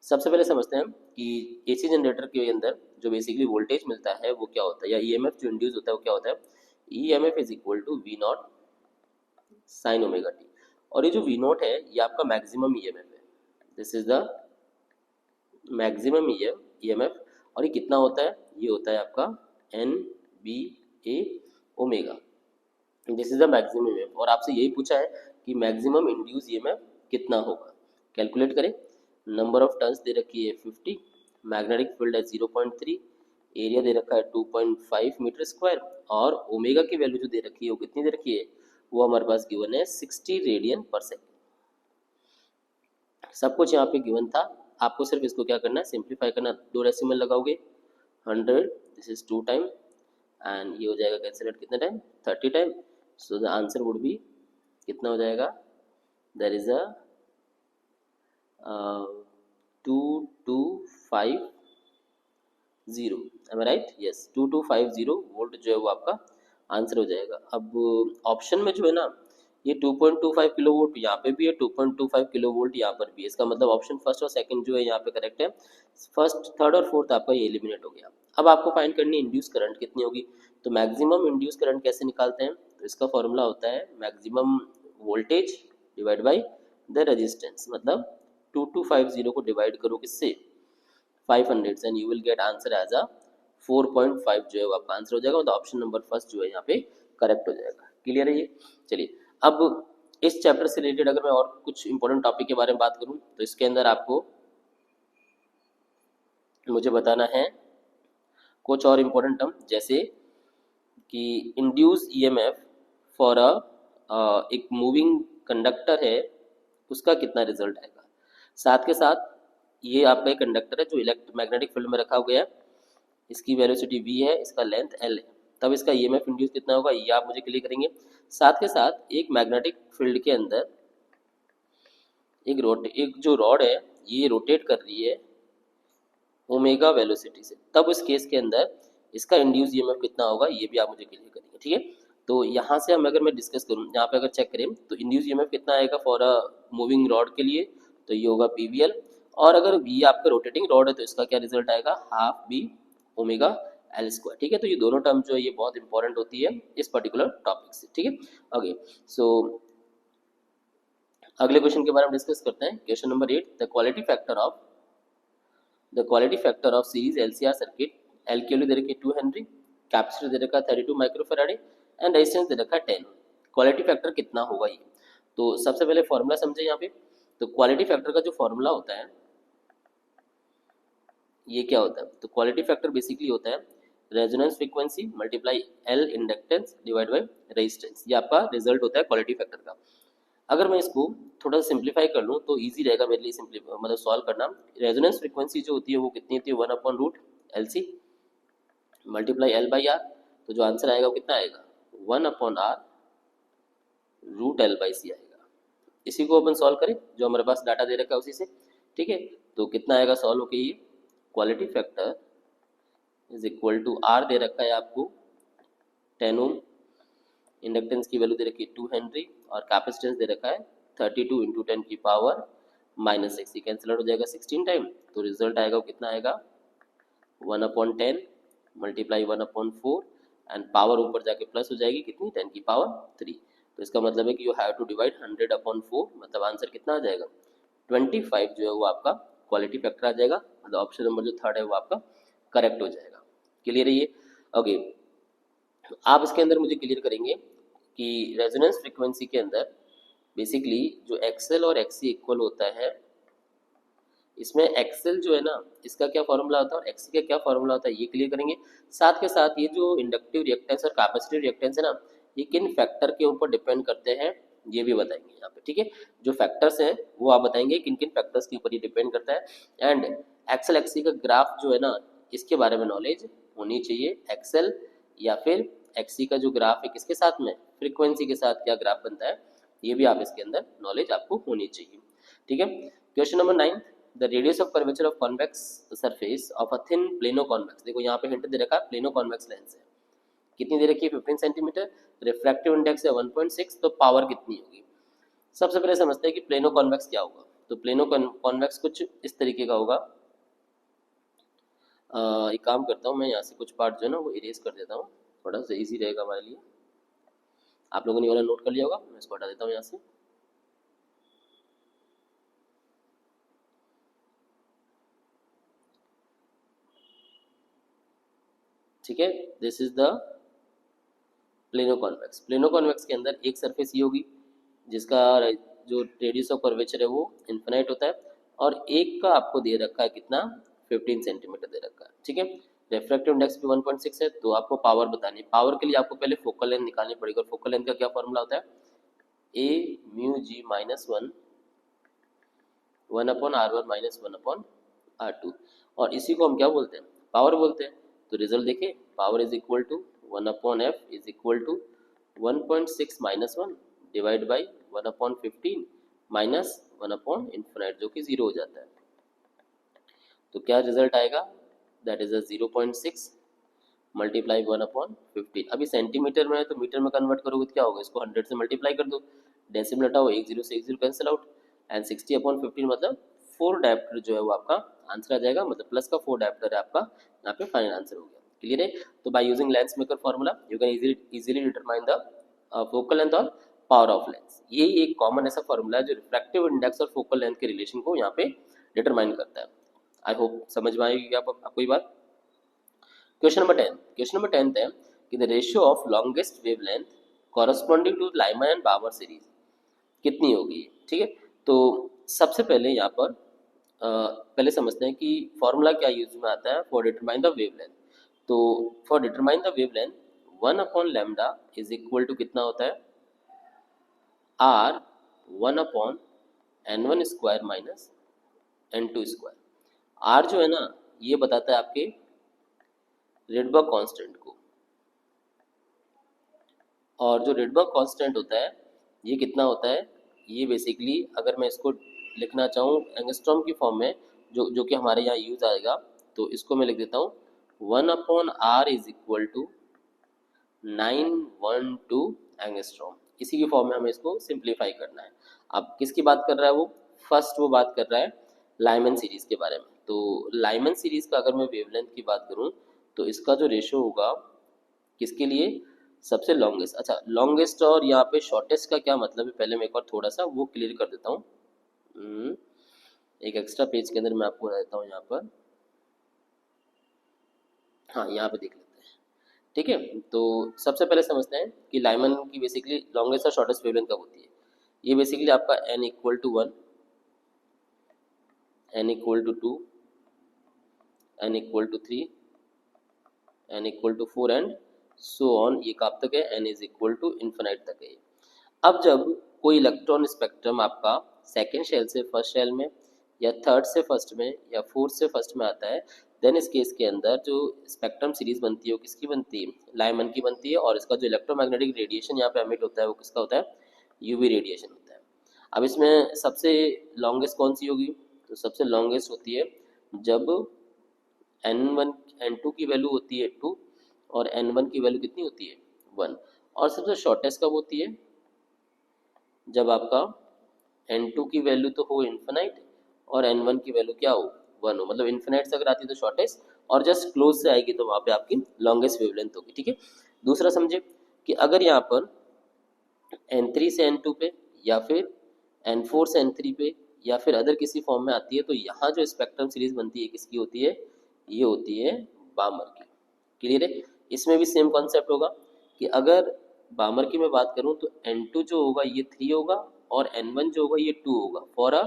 सबसे पहले समझते हैं कि एसी जनरेटर के अंदर जो बेसिकली वोल्टेज मिलता है वो क्या होता है, या ईएमएफ जो इंड्यूस होता है वो क्या होता है। EMF is equal to V not sine omega T. और ये जो वी नॉट है ये आपका मैक्सिमम ईएमएफ है, this is the maximum EMF. और ये कितना होता है, ये होता है आपका N B A omega, this is the maximum EMF. और आपसे यही पूछा है कि मैक्सिमम इंड्यूस ईएमएफ कितना होगा। कैलकुलेट करें। नंबर ऑफ टर्न्स दे रखी है 50, मैग्नेटिक फील्ड है 0.3, एरिया दे रखा है 2.5 मीटर स्क्वायर, और ओमेगा की वैल्यू जो दे रखी है वो कितनी दे रखी है, वो हमारे पास गिवन है 60 रेडियन पर सेकेंड। सब कुछ यहाँ पे गिवन था, आपको सिर्फ इसको क्या करना है, सिंप्लीफाई करना। 2 डेसिमल लगाओगे 100, दिस इज 2 टाइम, एंड ये हो जाएगा कैंसिलेट कितने time, 30 time. So the answer would be कितना हो जाएगा, there is a 2250, am I right, yes 2250 volt जो है वो आपका आंसर हो जाएगा। अब ऑप्शन में जो है ना ये 2.25 किलो वोल्ट यहाँ पे भी है, 2.25 किलो वोल्ट यहाँ पर भी है। इसका मतलब ऑप्शन फर्स्ट और सेकंड जो है यहाँ पे करेक्ट है। फर्स्ट, थर्ड और फोर्थ आपका ये एलिमिनेट हो गया। अब आपको फाइंड करनी है इंड्यूस करंट कितनी होगी। तो मैक्सिमम इंड्यूस करंट कैसे निकालते हैं, तो इसका फॉर्मूला होता है maximum voltage divide by the resistance. मतलब 2250 को डिवाइड करो किससे, 500, and you will get answer as a 4.5 जो है वो आपका आंसर हो जाएगा। मतलब ऑप्शन नंबर फर्स्ट जो है यहाँ पे करेक्ट हो जाएगा। क्लियर है ये। चलिए अब इस चैप्टर से रिलेटेड अगर मैं और कुछ इंपॉर्टेंट टॉपिक के बारे में बात करूं तो इसके अंदर आपको मुझे बताना है कुछ और इम्पोर्टेंट टर्म, जैसे कि इंड्यूस ईएमएफ फॉर एक मूविंग कंडक्टर है उसका कितना रिजल्ट आएगा। साथ के साथ ये आपका एक कंडक्टर है जो इलेक्ट्रोमैग्नेटिक फील्ड में रखा गया है, इसकी वेलोसिटी v है, इसका लेंथ l है, तब इसका ईएमएफ इंड्यूस कितना होगा ये आप मुझे क्लियर करेंगे। साथ के साथ एक मैग्नेटिक फील्ड के अंदर एक जो रॉड है ये रोटेट कर रही है ओमेगा वेलोसिटी से, तब उस केस के अंदर इसका इंड्यूस ईएमएफ कितना होगा ये भी आप मुझे क्लियर करेंगे। ठीक है, तो यहाँ से हम अगर मैं डिस्कस करूँ, यहाँ पे अगर चेक करें तो इंड्यूस ईएमएफ कितना आएगा फॉर अ मूविंग रॉड के लिए, तो ये होगा पीवीएल। और अगर v आपका रोटेटिंग रॉड है तो इसका क्या रिजल्ट आएगा, half B omega L square. ठीक है, तो ये दोनों टर्म जो है ये बहुत इंपॉर्टेंट होती है इस पर्टिकुलर टॉपिक से। ठीक है, ओके। सो अगले क्वेश्चन के बारे में डिस्कस करते हैं। Question number 8, the quality factor of series LCR circuit, L की वैल्यू दे रखी है 2 हेनरी, कैपेसिटर दे रखा है 32 माइक्रोफैराडे, एंड रेजिस्टेंस दे रखा है 10। क्वालिटी फैक्टर कितना होगा ये, तो सबसे पहले फॉर्मूला समझे यहाँ पे। तो क्वालिटी फैक्टर का जो फॉर्मूला होता है ये क्या होता है, तो क्वालिटी फैक्टर बेसिकली होता है resonance frequency multiply L inductance divide by resistance, ये आपका रिजल्ट होता है क्वालिटी फैक्टर का। अगर मैं इसको थोड़ा सा सिंप्लीफाई कर लूँ तो इजी रहेगा मेरे लिए मतलब सॉल्व करना। रेजोनेंस फ्रीक्वेंसी जो होती है वो कितनी होती है, 1/√LC multiply L by are, तो जो आंसर आएगा वो कितना आएगा, 1/√L/C आएगा। इसी को अपन सॉल्व करें, जो हमारे पास डाटा दे रखा है उसी से। ठीक है, तो कितना आएगा सॉल्व होके, ये quality factor is equal to R दे रखा है आपको 10 ओम, इंडक्टेंस की वैल्यू दे रखी है 2 हेनरी, और कैपेसिटेंस दे रखा है 32 इंटू 10 की पावर -6, ये कैंसिल हो जाएगा 16 टाइम, तो रिजल्ट आएगा वो कितना आएगा 1/10 मल्टीप्लाई 1/4, एंड पावर ऊपर जाके प्लस हो जाएगी कितनी, 10 की पावर 3। तो इसका मतलब है कि यू हैव टू डिवाइड 100/4, मतलब आंसर कितना आ जाएगा 25 जो है वो आपका क्वालिटी फैक्टर आ जाएगा। मतलब ऑप्शन नंबर जो थर्ड है वो आपका करेक्ट हो जाएगा। क्लियर है ये, ओके। आप इसके अंदर मुझे क्लियर करेंगे कि रेजोनेंस फ्रीक्वेंसी के अंदर बेसिकली जो एक्सएल और एक्सी इक्वल होता है, इसमें एक्सएल जो है ना इसका क्या फॉर्मूला होता है और एक्सी का क्या फॉर्मूला होता है ये क्लियर करेंगे। साथ के साथ ये जो इंडक्टिव रिएक्टेंस और कैपेसिटिव रिएक्टेंस है ना, ये किन फैक्टर के ऊपर डिपेंड करते हैं ये भी बताएंगे यहाँ पे। ठीक है, जो फैक्टर्स हैं वो आप बताएंगे किन किन फैक्टर्स के ऊपर ये डिपेंड करता है। एंड एक्सएल एक्सी का ग्राफ जो है ना इसके बारे में नॉलेज होनी चाहिए। एक्सएल या फिर एक्सी का जो ग्राफ है किसके साथ में, फ्रीक्वेंसी के साथ क्या ग्राफ बनता है, ये भी आप इसके अंदर नॉलेज आपको होनी चाहिए। ठीक है, question number 9, the radius of curvature of convex surface of a thin plano convex. देखो यहाँ पे हिंट दे रखा है प्लेनो कॉन्वेक्स लेंस है, कितनी दे रखी है 15 सेंटीमीटर, रिफ्रैक्टिव इंडेक्स है 1.6, तो पावर कितनी होगी। सबसे पहले समझते हैं कि प्लेनो कॉन्वेक्स क्या होगा। तो प्लेनो कॉन्वेक्स कुछ इस तरीके का होगा। एक काम करता हूँ, मैं यहाँ से कुछ पार्ट जो है ना वो इरेज कर देता हूँ, थोड़ा सा इजी रहेगा हमारे लिए। आप लोगों ने ये वाला नोट कर लिया होगा, मैं इसको हटा देता हूँ यहाँ से। ठीक है, this is the plano convex. Plano convex के अंदर एक सरफेस ये होगी जिसका जो रेडियस ऑफ कर्वेचर है वो इन्फिनाइट होता है, और एक का आपको दे रखा है कितना, 15 सेंटीमीटर दे रखा है। ठीक है, रिफ्रैक्टिव इंडेक्स भी 1.6 है, तो आपको पावर बतानी है। पावर के लिए आपको पहले फोकल लेंथ निकालनी पड़ेगी, और फोकल लेंथ का क्या फॉर्मूला होता है, A mu G minus one upon R one minus one upon R two, और इसी को हम क्या बोलते हैं, पावर बोलते हैं। तो रिजल्ट देखिए, power is equal to 1/f is equal to 1.6 minus one divide by 1/15 minus 1/इन्फिनाइट, जो कि 0 हो जाता है। तो क्या रिजल्ट आएगा, दैट इज 0.6 मल्टीप्लाई 1/15। अभी सेंटीमीटर में है तो मीटर में कन्वर्ट करोगे तो क्या होगा, इसको 100 से मल्टीप्लाई कर दो, डेसिमल हटाओ, एक जीरो से एक जीरो कैंसिल आउट, एंड 60/15 मतलब 4 डायप्टर जो है वो आपका आंसर आ जाएगा, मतलब प्लस का 4 डायप्टर है आपका यहाँ पे फाइनल आंसर हो गया। क्लियर है। तो by using lens maker formula you can easily determine the focal length और पावर ऑफ लेंस। ये एक कॉमन ऐसा फॉर्मूला है जो रिफ्रैक्टिव इंडेक्स और फोकल लेंथ के रिलेशन को यहाँ पे डिटरमाइन करता है। आई होप समझ में आएगी आपको ये बात। क्वेश्चन नंबर 10, क्वेश्चन नंबर 10 है कि the ratio of longest wavelength corresponding to Lyman and Balmer series कितनी होगी। ठीक है, तो सबसे पहले यहाँ पर पहले समझते हैं कि फॉर्मूला क्या यूज में आता है फॉर डिटरमाइन द वेवलेंथ। तो फॉर डिटरमाइन द वेवलेंथ 1/लैम्डा इज इक्वल टू कितना होता है, R 1/n1 square minus n2 square. R जो है ना ये बताता है आपके रेडबर्ग कांस्टेंट को, और जो रेडबर्ग कांस्टेंट होता है ये कितना होता है, ये बेसिकली अगर मैं इसको लिखना चाहूँ एंगस्ट्रॉम की फॉर्म में, जो कि हमारे यहाँ यूज आएगा, तो इसको मैं लिख देता हूँ 1/r is equal to 912 angstrom. इसी की फॉर्म में हमें इसको सिंप्लीफाई करना है। अब किसकी बात कर रहा है वो, फर्स्ट वो बात कर रहा है लाइमन सीरीज के बारे में। तो लाइमन सीरीज का अगर मैं वेवलेंथ की बात करूँ तो इसका जो रेशो होगा किसके लिए, सबसे लॉन्गेस्ट। अच्छा, लॉन्गेस्ट और यहाँ पे शॉर्टेस्ट का क्या मतलब है, पहले मैं एक बार थोड़ा सा वो क्लियर कर देता हूँ। एक एक्स्ट्रा पेज के अंदर मैं आपको बता देता हूँ यहाँ पर, हाँ यहाँ पे देख लेते हैं। ठीक है, तो सबसे पहले समझते हैं कि लाइमन की बेसिकली लॉन्गेस्ट और शॉर्टेस्ट वेवलेंथ कब होती है। ये बेसिकली आपका n equal to 1, n equal to 2, n equal to 3, n equal to 4 and so on, ये कब तक है, n is equal to infinite तक है। अब जब कोई इलेक्ट्रॉन स्पेक्ट्रम आपका सेकेंड शेल से फर्स्ट शेल में, या थर्ड से फर्स्ट में, या फोर्थ से फर्स्ट में आता है, देन इस केस के अंदर जो स्पेक्ट्रम सीरीज बनती है वो किसकी बनती है, लाइमन की बनती है, और इसका जो इलेक्ट्रोमैग्नेटिक रेडिएशन यहाँ पे एमिट होता है वो किसका होता है, यूवी रेडिएशन होता है। अब इसमें सबसे लॉन्गेस्ट कौन सी होगी, तो सबसे लॉन्गेस्ट होती है जब n1 n2 की वैल्यू होती है 2 और n1 की वैल्यू कितनी होती है 1, और सबसे शॉर्टेस्ट कब होती है, जब आपका n2 की वैल्यू तो हो इन्फिनाइट और n1 की वैल्यू क्या हो 1 हो, मतलब इन्फिनाइट से अगर आती है तो शॉर्टेस्ट, और जस्ट क्लोज से आएगी तो वहाँ पे आपकी लॉन्गेस्ट वेवलेंथ होगी। ठीक है, दूसरा समझे कि अगर यहाँ पर n3 से n2 पे, या फिर n4 से n3 पे, या फिर अदर किसी फॉर्म में आती है, तो यहाँ जो स्पेक्ट्रम सीरीज बनती है किसकी होती है, ये होती है बामर की। क्लियर है। इसमें भी सेम कॉन्सेप्ट होगा कि अगर बामर की मैं बात करूं तो n2 जो होगा ये 3 होगा, और n1 जो होगा ये 2 होगा फॉर अ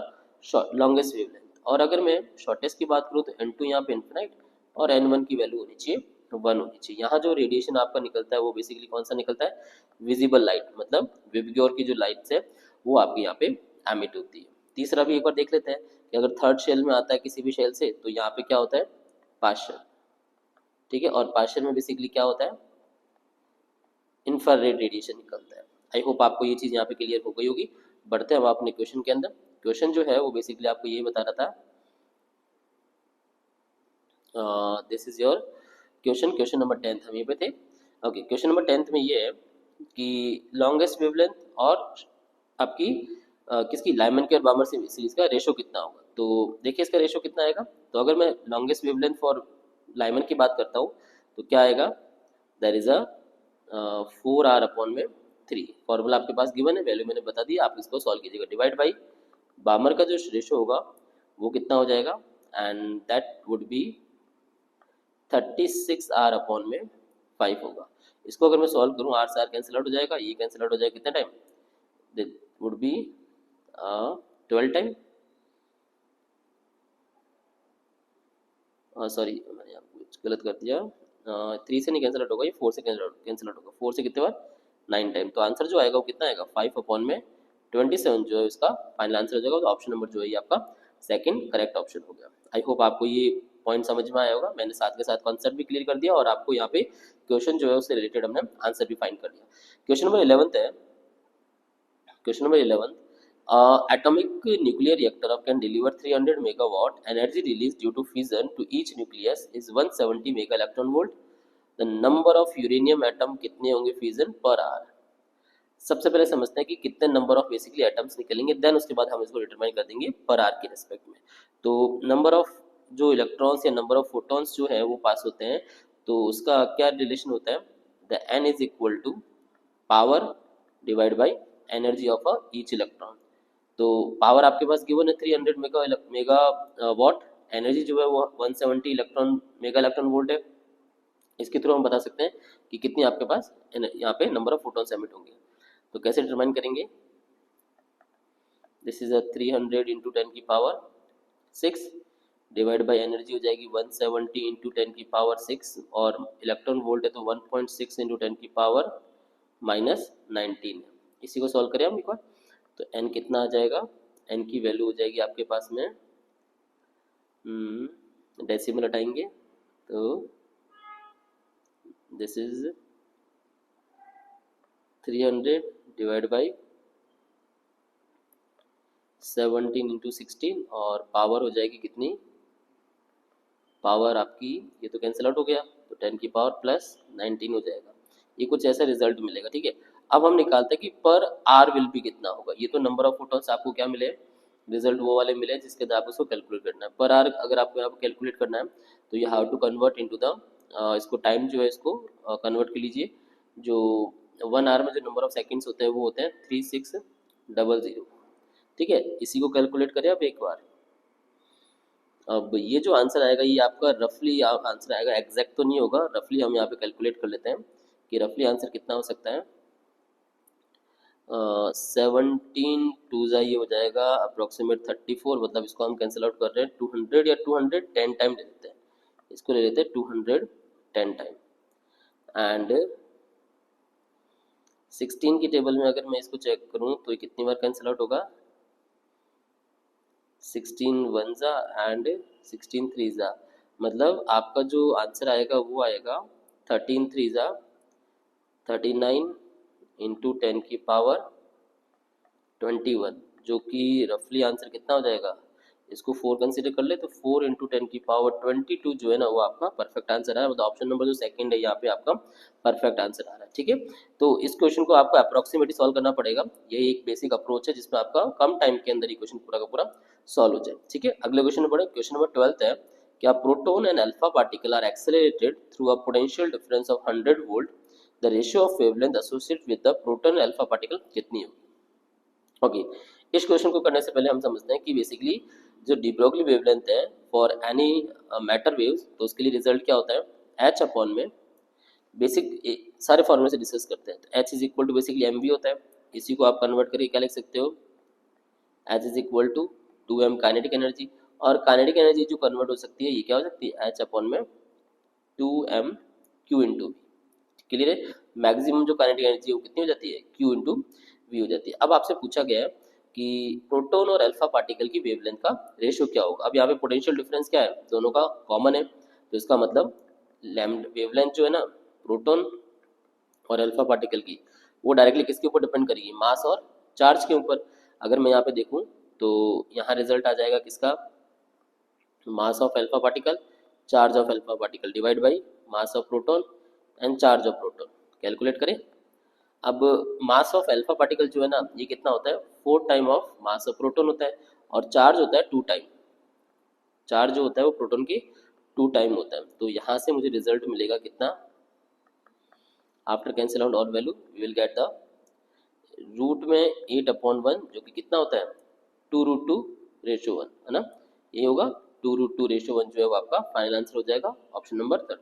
लॉन्गेस्ट वेवलेंथ। और अगर मैं शॉर्टेस्ट की बात करूं तो n2 यहाँ पे इन्फिनाइट, और n1 की वैल्यू होनी चाहिए 1 होनी चाहिए। यहाँ जो रेडिएशन आपका निकलता है वो बेसिकली कौन सा निकलता है, विजिबल लाइट, मतलब विबग्योर की जो लाइट्स है वो आपके यहाँ पे एमिट होती है। तीसरा भी एक बार देख लेते हैं कि अगर थर्ड शेल में आता है किसी भी शेल से, तो यहाँ पे क्या होता है, पार्शियल। ठीक है, और पार्शियल में बेसिकली क्या होता है, इंफ्रारेड रेडिएशन निकलता है। आई होप आपको ये चीज़ यहाँ पे क्लियर हो गई होगी। बढ़ते हैं हम अपने क्वेश्चन के अंदर। क्वेश्चन जो है वो बेसिकली आपको ये बता रहा था, this is your question number 10 हम ये पे थे। ओके, क्वेश्चन नंबर 10 में ये है कि लॉन्गेस्ट वेवलेंथ और आपकी किसकी, लाइमन की और बार्मर सीरीज का रेशो कितना होगा। तो देखिए इसका रेशो कितना आएगा। तो अगर मैं लॉन्गेस्ट वेवलेंथ फॉर लाइमन की बात करता हूँ तो क्या आएगा, there is a 4r/3। Formula आपके पास गिवन है, वैल्यू मैंने बता दी, आप इसको सॉल्व कीजिएगा। डिवाइड बाई बार्मर का जो रेशो होगा वो कितना हो जाएगा, and that would B 36r/5 होगा। इसको अगर मैं सॉल्व करूँ, आर से आर कैंसिल आउट हो जाएगा, ये कैंसिल आउट हो जाएगा, कितना time, that would B 12 time, sorry मैंने यहाँ कुछ गलत कर दिया, 3 से नहीं कैंसिल आउट होगा, ये 4 से कैंसिल आउट होगा। 4 से कितने बार, 9 टाइम। तो आंसर जो आएगा वो कितना आएगा, 5/27 जो है उसका फाइनल आंसर हो जाएगा। तो ऑप्शन नंबर जो है ये आपका सेकंड करेक्ट ऑप्शन हो गया। आई होप आपको ये पॉइंट समझ में आया होगा। मैंने साथ के साथ कॉन्सेप्ट भी क्लियर कर दिया और आपको यहाँ पे क्वेश्चन जो है उससे रिलेटेड हमने आंसर भी फाइंड कर दिया। क्वेश्चन नंबर 11 है। Question number 11, atomic nuclear reactor can deliver 300 megawatt energy released due to fission to each nucleus is 170 mega electron volt. The number of uranium atom कितने होंगे fission per hour। सबसे पहले समझते हैं कि कितने नंबर ऑफ बेसिकली एटम्स निकलेंगे, then उसके बाद हम इसको डिटरमाइन कर देंगे पर आर के रिस्पेक्ट में। तो नंबर ऑफ जो इलेक्ट्रॉन्स या नंबर ऑफ फोटॉन्स जो है वो पास होते हैं, तो उसका क्या रिलेशन होता है, the N is equal to power divide by energy of each electron. तो पावर आपके पास गिवन है 300 मेगा वॉट, एनर्जी जो है वो 170 मेगा इलेक्ट्रॉन वोल्ट है। इसके थ्रू हम बता सकते हैं कि कितनी आपके पास यहाँ पे नंबर ऑफ फोटॉन्स एमिट होंगे। तो कैसे डिटरमाइन करेंगे, दिस इज 300 इंटू 10 की पावर 6 डिवाइड बाई एनर्जी हो जाएगी 170 इंटू 10 की पावर 6, और इलेक्ट्रॉन वोल्ट है तो 1.6 इंटू 10 की पावर -19। इसी को सॉल्व करें हम एक बार। तो n कितना आ जाएगा, n की वैल्यू हो जाएगी आपके पास में, डेसिमल हटाएंगे तो this is 300 divide by 17 into 16, और पावर हो जाएगी कितनी, पावर आपकी ये तो कैंसिल आउट हो गया, तो 10 की पावर +19 हो जाएगा। ये कुछ ऐसा रिजल्ट मिलेगा, ठीक है। अब हम निकालते हैं कि पर आर विल बी कितना होगा। ये तो नंबर ऑफ फोटॉन्स आपको क्या मिले, रिजल्ट वो वाले मिले जिसके अंदर आप उसको कैलकुलेट करना है। पर आर अगर आपको यहाँ पर कैलकुलेट करना है तो you have to convert into the, इसको टाइम जो है इसको कन्वर्ट कर लीजिए। जो 1 आवर में जो नंबर ऑफ सेकेंड्स होते हैं वो होते हैं 3600, ठीक है। इसी को कैलकुलेट करें अब एक बार। अब ये जो आंसर आएगा ये आपका रफली आंसर आएगा, एग्जैक्ट तो नहीं होगा, रफली हम यहाँ पे कैलकुलेट कर लेते हैं कि रफली आंसर कितना हो सकता है। 17 टू जा ये हो जाएगा अप्रोक्सीमेट 34, मतलब इसको हम कैंसिल आउट कर रहे हैं 200 या 210 टाइम ले लेते हैं, इसको ले लेते हैं 210 टाइम। एंड 16 की टेबल में अगर मैं इसको चेक करूँ तो ये कितनी बार कैंसिल आउट होगा, 16 वन जा एंड 16 थ्री जा, मतलब आपका जो आंसर आएगा वो आएगा 13 थ्री जा 39 इंटू 10 की पावर 21, जो कि रफली आंसर कितना हो जाएगा, इसको 4 कंसीडर कर ले तो 4 इंटू 10 की पावर 22 जो है ना वो आपका परफेक्ट आंसर है। मतलब ऑप्शन नंबर जो सेकंड है यहाँ पे आपका परफेक्ट आंसर आ रहा है, ठीक है। तो इस क्वेश्चन को आपको अप्रोक्सीमेटली सॉल्व करना पड़ेगा। यही एक बेसिक अप्रोच है जिसमें आपका कम टाइम के अंदर ये क्वेश्चन पूरा का पूरा सॉल्व हो जाए, ठीक है। अगले क्वेश्चन में बढ़े। क्वेश्चन नंबर 12 है, क्या proton and alpha particle are accelerated through a potential difference of 100 volt, the ratio of wavelength associated with the proton alpha particle कितनी होगी। ओके, इस क्वेश्चन को करने से पहले हम समझते हैं कि बेसिकली जो डी ब्रोगली वेवलेंथ है फॉर एनी मैटर वेव्स, तो उसके लिए रिजल्ट क्या होता है, एच अपॉन में बेसिक सारे फॉर्मूले से डिस्कस करते हैं। तो H is equal to basically M V होता है, इसी को आप कन्वर्ट करके क्या लिख सकते हो, H is equal to 2m kinetic energy, और काइनेटिक एनर्जी जो कन्वर्ट हो सकती है ये क्या हो सकती है, एच अपॉन में 2m Q into V. Clear है, मैक्सिमम जो काइनेटिक एनर्जी है वो कितनी हो जाती है, क्यू इंटू वी हो जाती है। अब आपसे पूछा गया है कि प्रोटॉन और अल्फा पार्टिकल की वेवलेंथ का रेशियो क्या होगा। अब यहाँ पे पोटेंशियल डिफरेंस क्या है, दोनों का कॉमन है, तो इसका मतलब वेवलेंथ जो है ना प्रोटॉन और अल्फा पार्टिकल की, वो डायरेक्टली किसके ऊपर डिपेंड करेगी, मास और चार्ज के ऊपर। अगर मैं यहाँ पे देखूँ तो यहाँ रिजल्ट आ जाएगा किसका, mass of alpha particle charge of alpha particle divide by mass of proton and charge of proton. Calculate करें। अब मास ऑफ अल्फा पार्टिकल जो है ना ये कितना होता है 4 time of mass of proton होता है, और चार्ज होता है 2 टाइम। चार्ज जो होता है वो प्रोटॉन की 2 टाइम होता है। तो यहाँ से मुझे रिजल्ट मिलेगा कितना, after cancel out all value we will get the root में 8/1 जो कि कितना होता है 2√2/1 है ना, ये होगा 2√2/1 जो है वो आपका फाइनल आंसर हो जाएगा, ऑप्शन नंबर 3।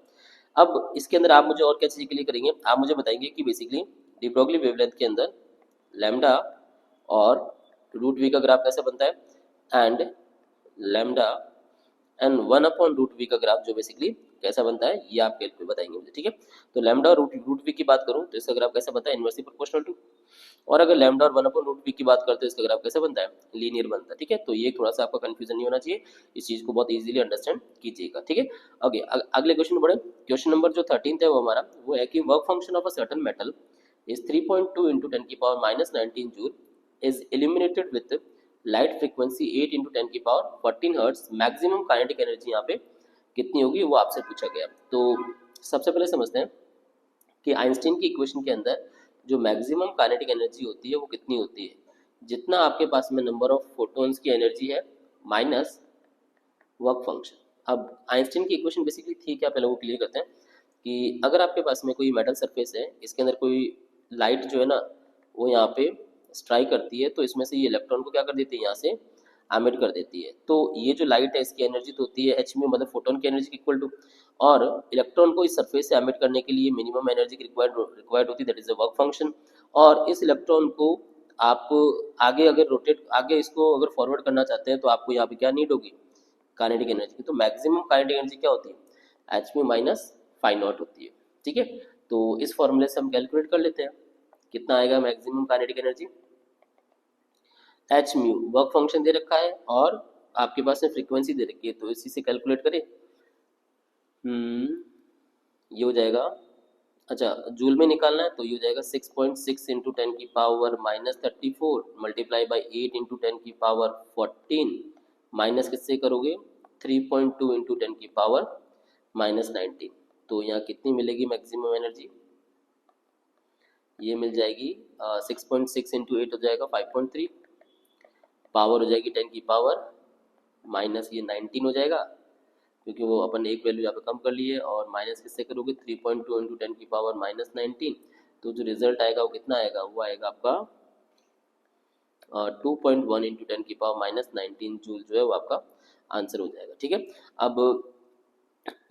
अब इसके अंदर आप मुझे और क्या चीज़ क्लियर करेंगे, आप मुझे बताएंगे कि बेसिकली डी ब्रोगली वेवलेंथ के अंदर लैम्डा और रूट वी का ग्राफ कैसे बनता है, एंड लैम्डा एंड 1/√v का ग्राफ जो बेसिकली कैसा बनता है, ये आप कैलकुलेट बताएंगे मुझे, ठीक है। तो लैम्डा और रूट वी की बात करूं तो इसका ग्राफ कैसा बनता है, इनवर्सली प्रोपोर्शनल टू। और अगर लैम्डा और 1/√v की बात करते हैं इसका ग्राफ कैसे बनता है, लीनियर बनता है, ठीक है। तो ये थोड़ा सा आपका कंफ्यूजन नहीं होना चाहिए, इस चीज को बहुत इजीली अंडरस्टैंड कीजिएगा, ठीक है। ओके, अगले क्वेश्चन में बढ़े। क्वेश्चन नंबर जो 13 है वो हमारा वो है कि work function of a certain metal is 3.2 into 10 की power -19 joule is illuminated with light frequency 8 into 10 की power 14 hertz, maximum kinetic energy यहाँ पे कितनी होगी वो आपसे पूछा गया। तो सबसे पहले समझते हैं कि आइंस्टीन की इक्वेशन के अंदर जो मैक्सिमम काइनेटिक एनर्जी होती है वो कितनी होती है, जितना आपके पास में नंबर ऑफ फोटोन्स की एनर्जी है माइनस वर्क फंक्शन। अब आइंस्टीन की इक्वेशन बेसिकली थी क्या, पहले वो क्लियर करते हैं कि अगर आपके पास में कोई मेटल सरफेस है, इसके अंदर कोई लाइट जो है ना वो यहाँ पे स्ट्राइक करती है, तो इसमें से ये इलेक्ट्रॉन को क्या कर देती है, यहाँ से एमिट कर देती है। तो ये जो लाइट है इसकी एनर्जी तो होती है एच में, मतलब फोटोन की एनर्जी इक्वल टू, और इलेक्ट्रॉन को इस सरफेस से एमिट करने के लिए मिनिमम एनर्जी की रिक्वायर्ड होती है, that is a work function. और इस इलेक्ट्रॉन को आप आगे अगर रोटेट आगे इसको अगर फॉरवर्ड करना चाहते हैं तो आपको यहाँ पे क्या नीड होगी, काइनेटिक एनर्जी की। तो मैक्सिमम काइनेटिक एनर्जी क्या होती है, एच में माइनस फाइव नॉट होती है, ठीक है। तो इस फॉर्मूले से हम कैलकुलेट कर लेते हैं कितना आएगा maximum kinetic energy, H mu work function दे रखा है और आपके पास में फ्रीक्वेंसी दे रखी है, तो इसी से कैलकुलेट करें। ये हो जाएगा, अच्छा जूल में निकालना है तो ये हो जाएगा 6.6 इंटू 10 की पावर -34 मल्टीप्लाई बाई 8 इंटू 10 की पावर 14 माइनस किससे करोगे 3.2 इंटू 10 की पावर -19। तो यहाँ कितनी मिलेगी मैक्सिमम एनर्जी, ये मिल जाएगी 6.6 इंटू 8 हो जाएगा 5.3, पावर हो जाएगी 10 की पावर माइनस ये 19 हो जाएगा, क्योंकि वो अपन एक वैल्यू यहाँ पे कम कर लिए, और माइनस किससे करोगे 3.2 इंटू 10 की पावर -19। तो जो रिजल्ट आएगा वो कितना आएगा, वो आएगा आपका 2.1 इंटू 10 की पावर -19 जूल जो है वो आपका आंसर हो जाएगा, ठीक है। अब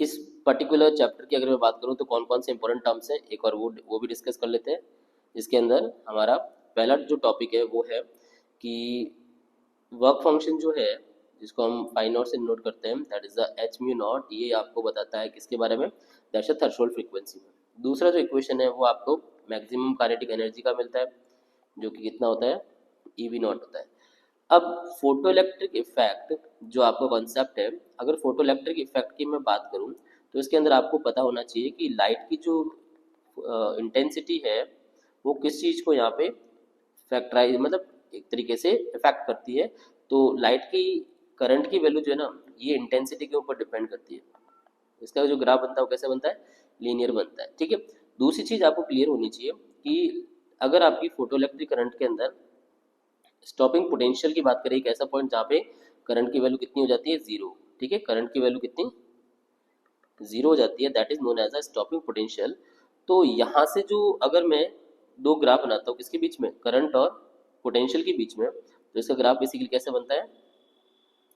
इस पर्टिकुलर चैप्टर की अगर मैं बात करूँ तो कौन कौन से इंपॉर्टेंट टर्म्स हैं एक बार वो भी डिस्कस कर लेते हैं। इसके अंदर हमारा पहला जो टॉपिक है वो है कि वर्क फंक्शन जो है जिसको हम फाइव नॉट से नोट करते हैं, that is the H mu naught, ये आपको बताता है किसके बारे में, दैट्स द थ्रेशोल्ड फ्रीक्वेंसी में। दूसरा जो इक्वेशन है वो आपको मैक्सिमम काइनेटिक एनर्जी का मिलता है जो कि कितना होता है ई वी नॉट होता है। अब फोटो इलेक्ट्रिक इफेक्ट जो आपका कॉन्सेप्ट है, अगर फोटो इलेक्ट्रिक इफेक्ट की मैं बात करूं तो इसके अंदर आपको पता होना चाहिए कि लाइट की जो इंटेंसिटी है वो किस चीज़ को यहाँ पे फैक्टराइज मतलब एक तरीके से इफेक्ट करती है। तो लाइट की करंट की वैल्यू जो है ना ये इंटेंसिटी के ऊपर डिपेंड करती है। इसका जो ग्राफ बनता है वो कैसे बनता है, लीनियर बनता है, ठीक है। दूसरी चीज़ आपको क्लियर होनी चाहिए कि अगर आपकी फोटो इलेक्ट्रिक करंट के अंदर स्टॉपिंग पोटेंशियल की बात करें, एक ऐसा पॉइंट जहाँ पे करंट की वैल्यू कितनी हो जाती है जीरो, ठीक है, करंट की वैल्यू कितनी जीरो हो जाती है, that is known as a stopping potential. तो यहाँ से जो अगर मैं दो ग्राफ बनाता हूँ किसके बीच में, करंट और पोटेंशियल के बीच में, तो इसका ग्राफ बेसिकली कैसे बनता है,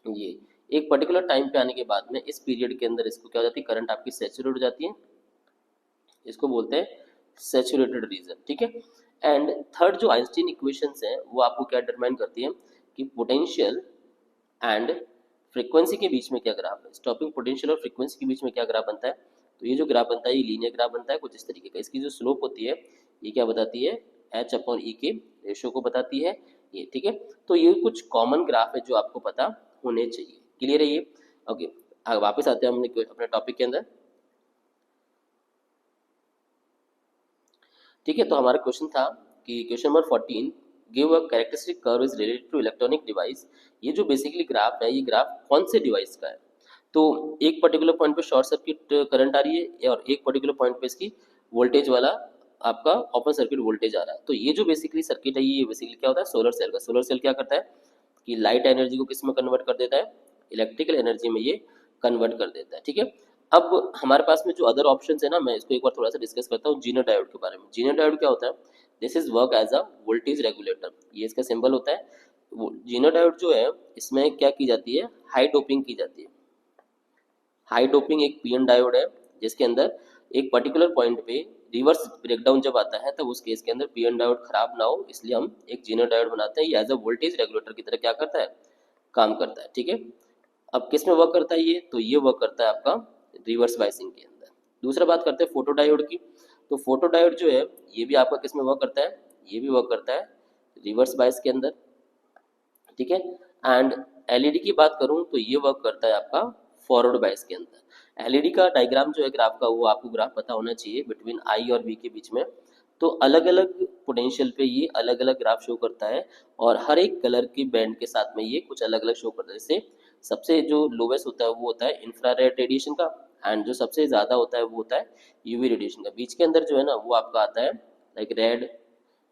ये एक पर्टिकुलर टाइम पे आने के बाद में इस पीरियड के अंदर इसको क्या हो जाती है, करंट आपकी सैचुरेट हो जाती है, इसको बोलते हैं सैचुरेटेड रीजन, ठीक है। एंड थर्ड जो आइंस्टीन इक्वेशंस हैं वो आपको क्या डिटरमाइन करती है कि पोटेंशियल एंड फ्रीक्वेंसी के बीच में क्या ग्राफ है, स्टॉपिंग पोटेंशियल और फ्रीक्वेंसी के बीच में क्या ग्राफ बनता है। तो ये जो ग्राफ बनता है ये लीनियर ग्राफ बनता है कुछ इस तरीके का, इसकी जो स्लोप होती है ये क्या बताती है h/e के रेशो को बताती है ये, ठीक है। तो ये कुछ कॉमन ग्राफ है जो आपको पता होने चाहिए, क्लियर है ये। ओके, वापस आते हैं हमने अपने टॉपिक के अंदर, ठीक है। तो हमारा क्वेश्चन था कि question number 14 give a characteristic curve is related to electronic device. ये जो बेसिकली ग्राफ है ये ग्राफ कौन से डिवाइस का है, तो एक पर्टिकुलर पॉइंट पे शॉर्ट सर्किट करंट आ रही है और एक पर्टिकुलर पॉइंट पे इसकी वोल्टेज वाला आपका ओपन सर्किट वोल्टेज आ रहा है। तो ये जो बेसिकली सर्किट है ये बेसिकली क्या होता है, सोलर सेल का। सोलर सेल क्या करता है कि लाइट एनर्जी को किस में कन्वर्ट कर देता है, इलेक्ट्रिकल एनर्जी में ये कन्वर्ट कर देता है। ठीक है, अब हमारे पास में जो अदर ऑप्शन है ना, मैं इसको एक बार थोड़ा सा डिस्कस करता हूँ जीनो डायोड के बारे में। जीनो डायोड क्या होता है, this is work as a voltage regulator, ये इसका सिंबल होता है। वो जीनो डायोड जो है इसमें क्या की जाती है, हाई डोपिंग की जाती है। हाई डोपिंग एक पीएन डायोड है जिसके अंदर एक पर्टिकुलर पॉइंट पे रिवर्स ब्रेकडाउन जब आता है तब उस केस के अंदर पीएन डायोड खराब ना हो, इसलिए हम एक जीनो डायोड बनाते हैं। ये एज अ वोल्टेज रेगुलेटर की तरह क्या करता है, काम करता है। ठीक है, अब किस में वर्क करता है ये, तो ये वर्क करता है आपका रिवर्स बायसिंग के अंदर। दूसरा बात करते हैं फोटो डायोड की। तो फोटो डायोड जो है ये भी आपका किस में वर्क करता है, ये भी वर्क करता है रिवर्स बायस के अंदर। ठीक है, एंड एलईडी की बात करूं तो ये वर्क करता है आपका फॉरवर्ड बायस के अंदर। एलईडी का डायग्राम जो है ग्राफ का, वो आपको ग्राफ पता होना चाहिए बिटवीन आई और वी के बीच में। तो अलग अलग पोटेंशियल पे ये अलग अलग ग्राफ शो करता है और हर एक कलर की बैंड के साथ में ये कुछ अलग अलग शो करता है। जैसे सबसे जो लोवेस्ट होता है वो होता है इंफ्रारेड रेडिएशन का, एंड जो सबसे ज़्यादा होता है वो होता है यूवी रेडिएशन का। बीच के अंदर जो है ना वो आपका आता है लाइक रेड,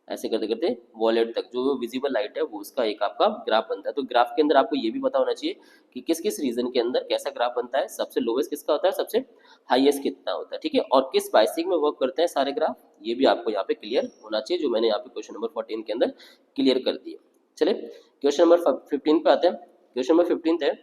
ऐसे करते करते वॉलेट तक जो विजिबल लाइट है वो उसका एक आपका ग्राफ बनता है। तो ग्राफ के अंदर आपको ये भी पता होना चाहिए कि किस किस रीजन के अंदर कैसा ग्राफ बनता है, सबसे लोवेस्ट किसका होता है, सबसे हाईएस्ट कितना होता है। ठीक है, और किस बाइसिंग में वर्क करते हैं सारे ग्राफ, ये भी आपको यहाँ पे क्लियर होना चाहिए, जो मैंने यहाँ पे क्वेश्चन नंबर 14 के अंदर क्लियर कर दिया। चले क्वेश्चन नंबर 15 पे आते हैं। क्वेश्चन नंबर 15 है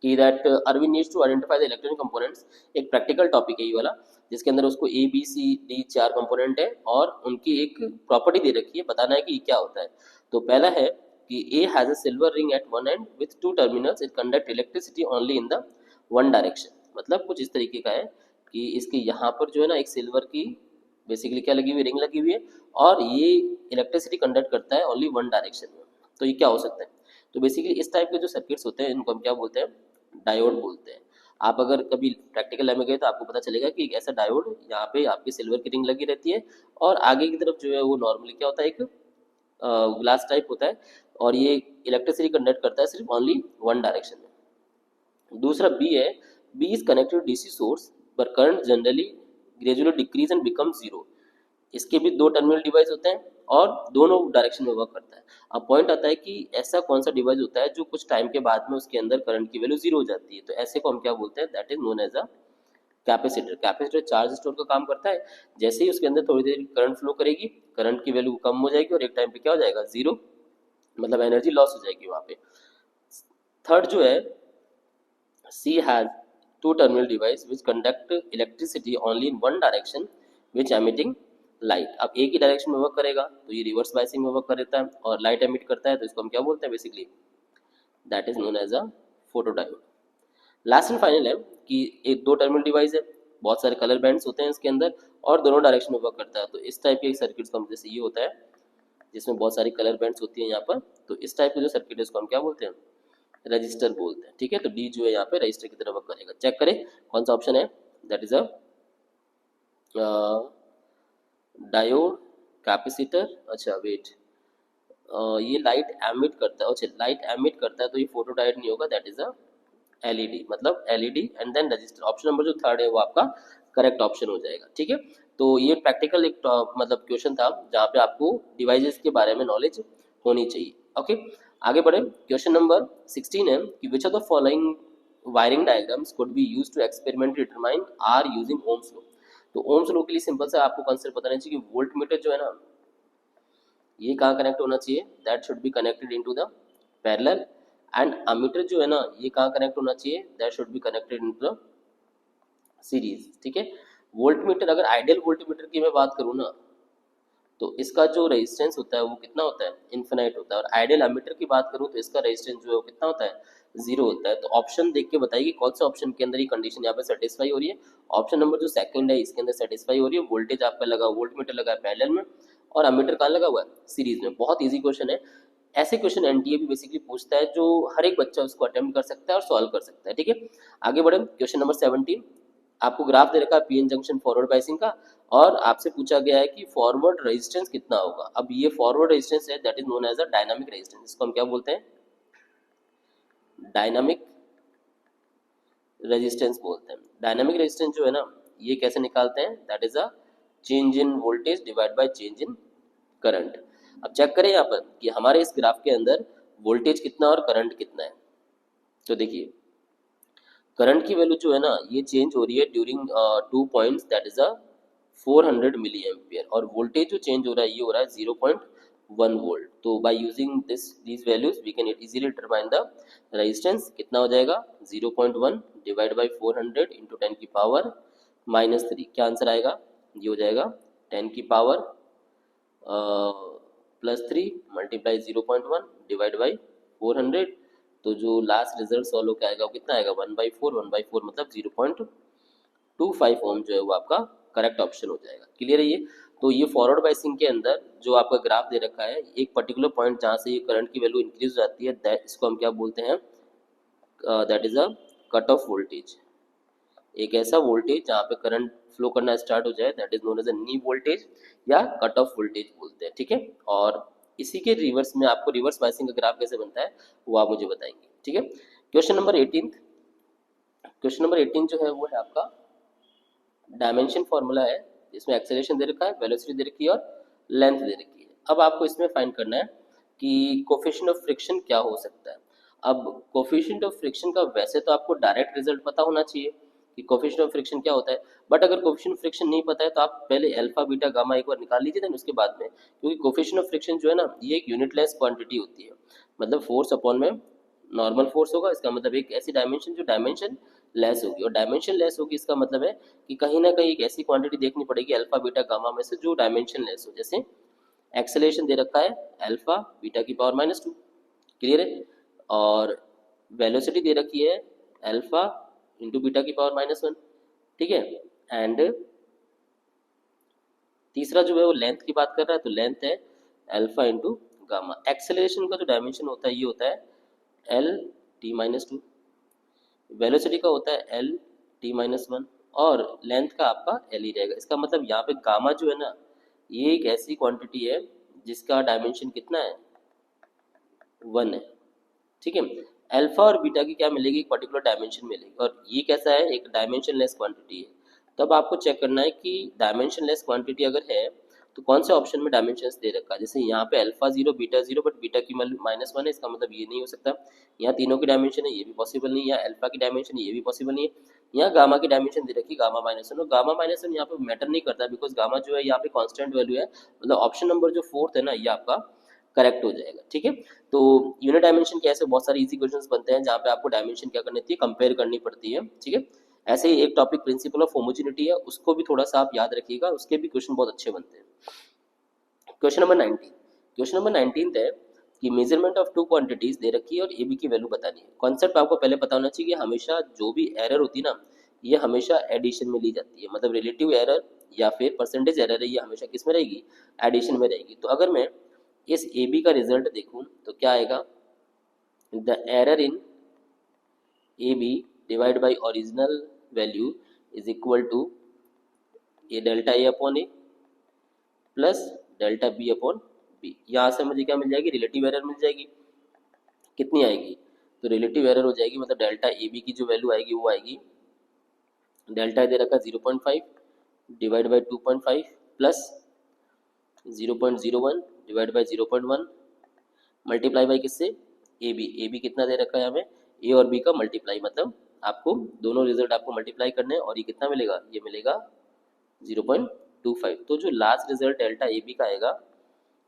कि that Arvind needs to identify the electronic components. एक प्रैक्टिकल टॉपिक है ये वाला, जिसके अंदर उसको A B C D 4 component है और उनकी एक प्रॉपर्टी दे रखी है, बताना है कि क्या होता है। तो पहला है कि A has a silver ring at one and with two terminals, it conduct electricity only in the one direction. मतलब कुछ इस तरीके का है कि इसके यहाँ पर जो है ना एक सिल्वर की बेसिकली क्या लगी हुई, रिंग लगी हुई है, और ये इलेक्ट्रिसिटी कंडक्ट करता है ओनली वन डायरेक्शन में। तो ये क्या हो सकता है, तो बेसिकली इस टाइप के जो सर्किट्स होते हैं इनको हम क्या बोलते हैं, डायोड बोलते हैं। आप अगर कभी प्रैक्टिकल लैब में गए तो आपको पता चलेगा कि एक ऐसा डायोड यहाँ पे आपकी सिल्वर की रिंग लगी रहती है और आगे की तरफ जो है वो नॉर्मली क्या होता है, एक ग्लास टाइप होता है, और ये इलेक्ट्रिसिटी कंडक्ट करता है सिर्फ ओनली वन डायरेक्शन में। दूसरा बी है, B is connected to DC source पर current generally gradually decrease and become zero. इसके भी दो टर्मिनल डिवाइस होते हैं और दोनों डायरेक्शन में वर्क करता है। अब पॉइंट आता है कि ऐसा कौन सा डिवाइस होता है जो कुछ टाइम के बाद में उसके अंदर करंट की वैल्यू जीरो हो जाती है, तो ऐसे को हम क्या बोलते हैं, that is known as a capacitor. Capacitor charge store का काम करता है, जैसे ही उसके अंदर थोड़ी देर करंट फ्लो करेगी, करंट की वैल्यू कम हो जाएगी और एक टाइम पे क्या हो जाएगा, जीरो, मतलब एनर्जी लॉस हो जाएगी वहां पे। थर्ड जो है C has two terminal device which conduct electricity only in one direction which emitting light. अब एक ही डायरेक्शन में वर्क करेगा तो ये रिवर्स बायसिंग में वर्क करता है, और लाइट एमिट करता है तो इसको हम क्या बोलते हैं, basically that is known as a photodiode. Last and final है कि एक दो टर्मिनल डिवाइस है, बहुत सारे कलर बैंड्स होते हैं इसके अंदर और दोनों डायरेक्शन में वर्क करता है। तो इस टाइप के सर्किट्स को हम, जैसे ये होता है जिसमें बहुत सारी कलर बैंड्स होती है यहाँ पर, तो इस टाइप के जो सर्किट है इसको हम क्या बोलते हैं, रजिस्टर बोलते हैं। ठीक है, तो डी जो है यहाँ पे रजिस्टर की तरह वर्क करेगा। चेक करें कौन सा ऑप्शन है, that is a diode, capacitor, अच्छा वेट, ये लाइट एमिट करता है, अच्छा लाइट एमिट करता है तो ये फोटो डायोड नहीं होगा, दैट इज अ एलईडी, मतलब LED and then resistor. Option number जो थर्ड है वो आपका करेक्ट ऑप्शन हो जाएगा। ठीक है, तो ये प्रैक्टिकल एक मतलब क्वेश्चन था जहाँ पे आपको डिवाइसेस के बारे में नॉलेज होनी चाहिए। ओके, आगे बढ़े। क्वेश्चन नंबर 16 है कि which of the following wiring diagrams could be used to experiment determine R using Ohm's law. तो ओम्स लॉ के लिए सिंपल से आपको कंसेप्ट बताना चाहिए कि वोल्ट मीटर जो है ना ये कहाँ कनेक्ट होना चाहिए, that should be connected into the parallel, and ammeter जो है ना ये कहाँ कनेक्ट होना चाहिए, that should be connected into the series. ठीक है, वोल्ट मीटर, अगर आइडियल वोल्ट मीटर की मैं बात करूँ ना तो इसका जो रेजिस्टेंस होता है वो कितना होता है, इन्फिनाइट होता है, और आइडियल एमीटर की बात करूँ तो इसका रेजिस्टेंस जो है वो कितना होता है, जीरो होता है। तो ऑप्शन देख के बताइए कौन सा ऑप्शन के अंदर ये कंडीशन यहाँ पे सेटिस्फाई हो रही है। ऑप्शन नंबर जो सेकंड है इसके अंदर सेटिस्फाई हो रही है, वोल्टेज आपका लगा, वोल्ट मीटर लगा है पैरेलल में और अमीटर कहाँ लगा हुआ है, सीरीज में। बहुत ईजी क्वेश्चन है, ऐसे क्वेश्चन एनटीए भी बेसिकली पूछता है जो हर एक बच्चा उसको अटेम्प्ट कर सकता है और सॉल्व कर सकता है। ठीक है, आगे बढ़े। क्वेश्चन नंबर 17, आपको ग्राफ दे रखा है पीएन जंक्शन फॉरवर्ड बायसिंग का, और आपसे पूछा गया है कि फॉरवर्ड रेजिस्टेंस कितना होगा। अब ये फॉरवर्ड रेजिस्टेंस है that is known as a dynamic resistance, इसको हम क्या बोलते हैं, डायनामिक रेजिस्टेंस बोलते हैं। डायनामिक रेजिस्टेंस जो है ना ये कैसे निकालते हैं, that is a change in voltage divide by change in current. अब चेक करें यहाँ पर कि हमारे इस ग्राफ के अंदर वोल्टेज कितना और करंट कितना है। तो देखिए करंट की वैल्यू जो है ना ये चेंज हो रही है during 2 points that is 400 milli ampere, और वोल्टेज जो चेंज हो रहा है ये हो रहा है 0.1 वोल्ट। तो by using these values we can easily determine the resistance. कितना हो जाएगा 0.1 डिवाइड बाय 400 इंटू 10 की पावर -3। क्या आंसर आएगा, ये हो जाएगा 10 की पावर +3 मल्टीप्लाई 0.1 डिवाइड बाई 400। तो जो लास्ट रिजल्ट सॉल्व होकर आएगा वो कितना आएगा 1/4। 1/4 मतलब 0.25 ओम जो है वो आपका करेक्ट ऑप्शन हो जाएगा। क्लियर है ये। तो ये फॉरवर्ड बायसिंग के अंदर जो आपका ग्राफ दे रखा है एक पर्टिकुलर पॉइंट जहाँ से ये करंट की वैल्यू इंक्रीज हो जाती है इसको हम क्या बोलते हैं, that is a cut off voltage. एक ऐसा वोल्टेज जहाँ पे करंट फ्लो करना स्टार्ट हो जाए that is known as a knee voltage या कट ऑफ वोल्टेज बोलते हैं। ठीक है, और इसी के रिवर्स में आपको रिवर्स बायसिंग का ग्राफ कैसे बनता है वो आप मुझे बताएंगे। ठीक है, क्वेश्चन नंबर 18। क्वेश्चन नंबर 18 जो है वो है आपका डायमेंशन फॉर्मूला है, इसमें एक्सेलरेशन दे रखा है, वेलोसिटी दे रखी है और लेंथ दे रखी है। अब आपको इसमें फाइंड करना है कि कोफिशिएंट ऑफ फ्रिक्शन क्या हो सकता है। अब कोफिशिएंट ऑफ फ्रिक्शन का वैसे तो आपको डायरेक्ट रिजल्ट पता होना चाहिए कि कोफिशिएंट ऑफ फ्रिक्शन क्या होता है, बट अगर कोफिशिएंट ऑफ फ्रिक्शन नहीं पता है तो आप पहले अल्फा बीटा गामा एक बार निकाल लीजिए, देन उसके बाद में, क्योंकि कोफिशिएंट ऑफ फ्रिक्शन जो है ना ये एक यूनिटलेस क्वांटिटी होती है, मतलब फोर्स अपॉन में नॉर्मल फोर्स होगा, इसका मतलब एक ऐसी डायमेंशन जो डायमेंशन लेस होगी, और डायमेंशन लेस होगी इसका मतलब है कि कहीं ना कहीं एक ऐसी क्वांटिटी देखनी पड़ेगी अल्फा बीटा गामा में से जो डायमेंशन लेस हो। जैसे एक्सेलरेशन दे रखा है अल्फा बीटा की पावर -2, क्लियर है, और वेलोसिटी दे रखी है अल्फा इंटू बीटा की पावर -1। ठीक है, एंड तीसरा जो है वो लेंथ की बात कर रहा है, तो लेंथ है अल्फा इंटू गामा। एक्सेलरेशन का जो डायमेंशन होता है ये होता है L(t-2), वेलोसिटी का होता है L(t-1), और लेंथ का आपका L ही रहेगा। इसका मतलब यहाँ पे गामा जो है ना ये एक ऐसी क्वांटिटी है जिसका डायमेंशन कितना है 1 है। ठीक है, अल्फा और बीटा की क्या मिलेगी, एक पर्टिकुलर डायमेंशन मिलेगी, और ये कैसा है एक डायमेंशन लेस क्वांटिटी है। तब आपको चेक करना है कि डायमेंशन लेस क्वांटिटी अगर है तो कौन से ऑप्शन में डायमेंशन दे रखा है। जैसे यहाँ पे अल्फा 0 बीटा 0, बट बीटा की वैल्यू -1 है, इसका मतलब ये नहीं हो सकता। यहाँ तीनों की डायमेंशन है ये भी पॉसिबल नहीं है, यहाँ अल्फा की डायमेंशन ये भी पॉसिबल नहीं है, यहाँ गामा की डायमेंशन दे रखी गामा -1, और गामा -1 यहाँ पे मैटर नहीं करता बिकॉज गामा जो है यहाँ पे कांस्टेंट वैल्यू है, मतलब ऑप्शन नंबर जो 4th है ना ये आपका करेक्ट हो जाएगा। ठीक है, तो यूनिट डायमेंशन के ऐसे बहुत सारे इजी क्वेश्चंस बनते हैं जहाँ पे आपको डायमेंशन क्या करनी होती है कंपेयर करनी पड़ती है। ठीक है, ऐसे ही एक टॉपिक प्रिंसिपल ऑफ होमोजेनिटी है, उसको भी थोड़ा सा आप याद रखिएगा, उसके भी क्वेश्चन बहुत अच्छे बनते हैं। Question number 19। क्वेश्चन नंबर 19 है कि मेजरमेंट ऑफ टू क्वांटिटीज दे रखी है और ए बी की वैल्यू बतानी है। कॉन्सेप्ट आपको पहले पता होना चाहिए कि हमेशा जो भी एरर होती है ना ये हमेशा एडिशन में ली जाती है, मतलब रिलेटिव एरर या फिर परसेंटेज एरर है ये हमेशा किस में रहेगी, एडिशन में रहेगी। तो अगर मैं इस ए बी का रिजल्ट देखूं तो क्या आएगा, the error in A B divide by original value is equal to A delta A upon A plus delta B upon B. यहाँ से मुझे क्या मिल जाएगी, रिलेटिव एरर मिल जाएगी। कितनी आएगी, तो रिलेटिव एरर हो जाएगी, मतलब डेल्टा ए बी की जो वैल्यू आएगी वो आएगी, डेल्टा दे रखा 0.5 divide by 2.5 plus 0.01 divide by 0.1 multiply by किससे, ए बी कितना दे रखा है हमें, ए और बी का मल्टीप्लाई, मतलब आपको दोनों रिजल्ट आपको मल्टीप्लाई करने हैं, और ये कितना मिलेगा, ये मिलेगा 0.25। तो जो last result delta A B का आएगा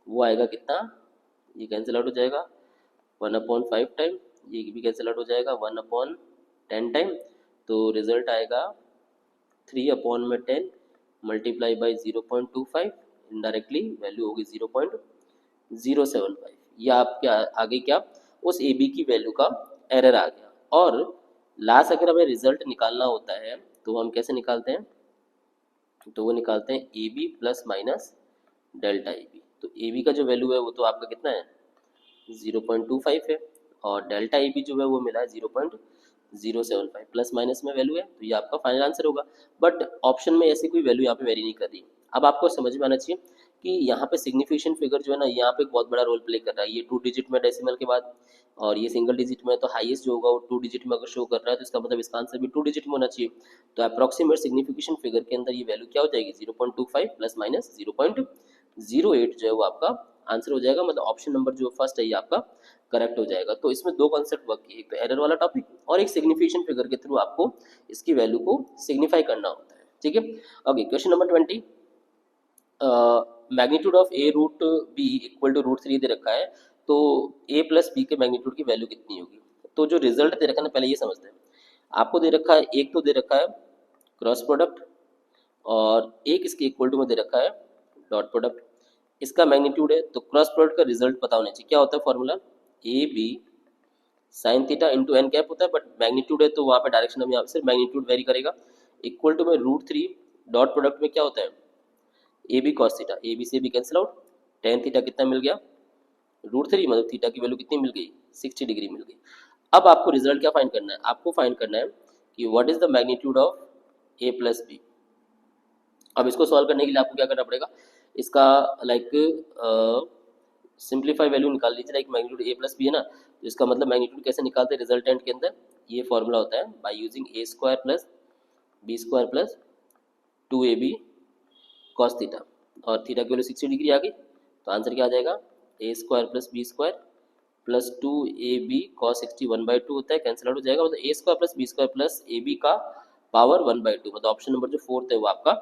वो आएगा कितना, ये कैंसिल आउट हो जाएगा 1/5 टाइम, ये भी कैंसिल आउट हो जाएगा 1/10 टाइम, तो रिजल्ट आएगा 3/10 मल्टीप्लाई बाई 0.25, इनडायरेक्टली वैल्यू होगी 0.075। ये आपके आगे क्या उस ए बी की वैल्यू का एरर आ गया। और लास्ट अगर हमें रिजल्ट निकालना होता है तो हम कैसे निकालते हैं, तो वो निकालते हैं A B plus minus delta A B. तो ए बी का जो वैल्यू है वो तो आपका कितना है 0.25 है, और डेल्टा ए बी जो है वो मिला है 0.075, प्लस माइनस में वैल्यू है, तो ये आपका फाइनल आंसर होगा। बट ऑप्शन में ऐसी कोई वैल्यू यहाँ पे वेरी नहीं कर रही। अब आपको समझ में आना चाहिए कि यहाँ पे सिग्निफिकेंट फिगर जो है ना यहाँ पे एक बहुत बड़ा रोल प्ले कर रहा है। ये 2 डिजिट में डेसिमल के बाद, और ये सिंगल डिजिट में, तो हाईएस्ट जो होगा वो 2 डिजिट में अगर शो कर रहा है तो इसका मतलब इसका आंसर भी 2 डिजिट में होना चाहिए। तो अप्रॉक्सीमेट सिग्निफिकेंट फिगर के अंदर ये वैल्यू क्या हो जाएगी 0.25 प्लस माइनस 0.08 जो है वो आपका आंसर हो जाएगा। मतलब ऑप्शन नंबर जो फर्स्ट है ये आपका करेक्ट हो जाएगा। तो इसमें दो कॉन्सेप्ट वर्क किए, एक तो एरर वाला टॉपिक और एक सिग्निफिकेंट फिगर के थ्रू आपको इसकी वैल्यू को सिग्निफाई करना होता है। ठीक है, okay, question number 20, magnitude of A root B equal to √3 दे रखा है, तो ए प्लस बी के मैग्नीट्यूड की वैल्यू कितनी होगी। तो जो रिजल्ट दे रखा है ना पहले ये समझते हैं। आपको दे रखा है, एक तो दे रखा है क्रॉस प्रोडक्ट और एक इसके इक्वल टू में दे रखा है डॉट प्रोडक्ट। इसका मैग्नीट्यूड है, तो क्रॉस प्रोडक्ट का रिजल्ट पता होना चाहिए। क्या होता है formula, A B sine theta into N cap होता है, बट मैग्नीट्यूड है तो वहाँ पे डायरेक्शन हम यहाँ से मैग्नीट्यूड वेरी करेगा। इक्वल टू में √3 डॉट प्रोडक्ट में क्या होता है A B cos theta, A B से भी कैंसिल आउट, टेन थीटा कितना मिल गया √3, मतलब थीटा की वैल्यू कितनी मिल गई 60 डिग्री मिल गई। अब आपको रिजल्ट क्या फाइंड करना है, आपको फाइंड करना है कि what is the magnitude of A plus B. अब इसको सॉल्व करने के लिए आपको क्या करना पड़ेगा, इसका लाइक सिंप्लीफाई वैल्यू निकाल लीजिए। Like magnitude A plus B है ना, तो इसका मतलब मैग्नीट्यूड कैसे निकालते हैं रिजल्टेंट के अंदर, ये फॉर्मूला होता है by using A square plus B square plus 2ab cos theta, और थीटा की वैल्यू 60 डिग्री आ गई, तो आंसर क्या आ जाएगा A square plus B square plus 2ab cos 60 1/2 होता है, कैंसिल आउट हो जाएगा। मतलब A square plus B square plus A B का पावर 1/2, मतलब ऑप्शन नंबर जो फोर्थ है वो आपका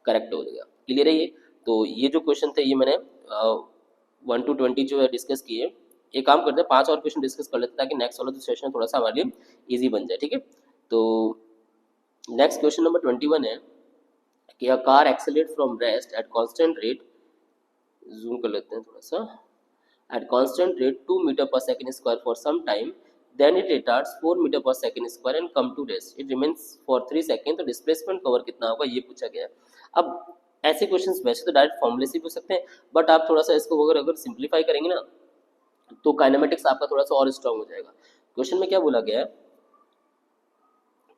करेक्ट हो जाएगा। क्लियर है ये। तो ये जो क्वेश्चन थे ये मैंने 1 to 20 जो है डिस्कस किए। एक काम करते हैं 5 और क्वेश्चन डिस्कस कर लेते हैं ताकि नेक्स्ट वाला जो सेशन थोड़ा सा हमारे लिए ईजी बन जाए। ठीक है, तो नेक्स्ट क्वेश्चन नंबर 21 है कि a car accelerate from rest at constant rate, zoom कर लेते हैं थोड़ा सा, at constant rate 2 meter per second square for some time, then it retards 4 meter per second square and come to rest, it remains for 3 seconds, तो displacement cover कितना होगा ये पूछा गया है। अब ऐसे क्वेश्चंस वैसे तो डायरेक्ट फॉर्मूले से भी हो सकते हैं, बट आप थोड़ा सा इसको अगर सिंप्लीफाई करेंगे ना तो काइनेमेटिक्स आपका थोड़ा सा और स्ट्रांग हो जाएगा। क्वेश्चन में क्या बोला गया है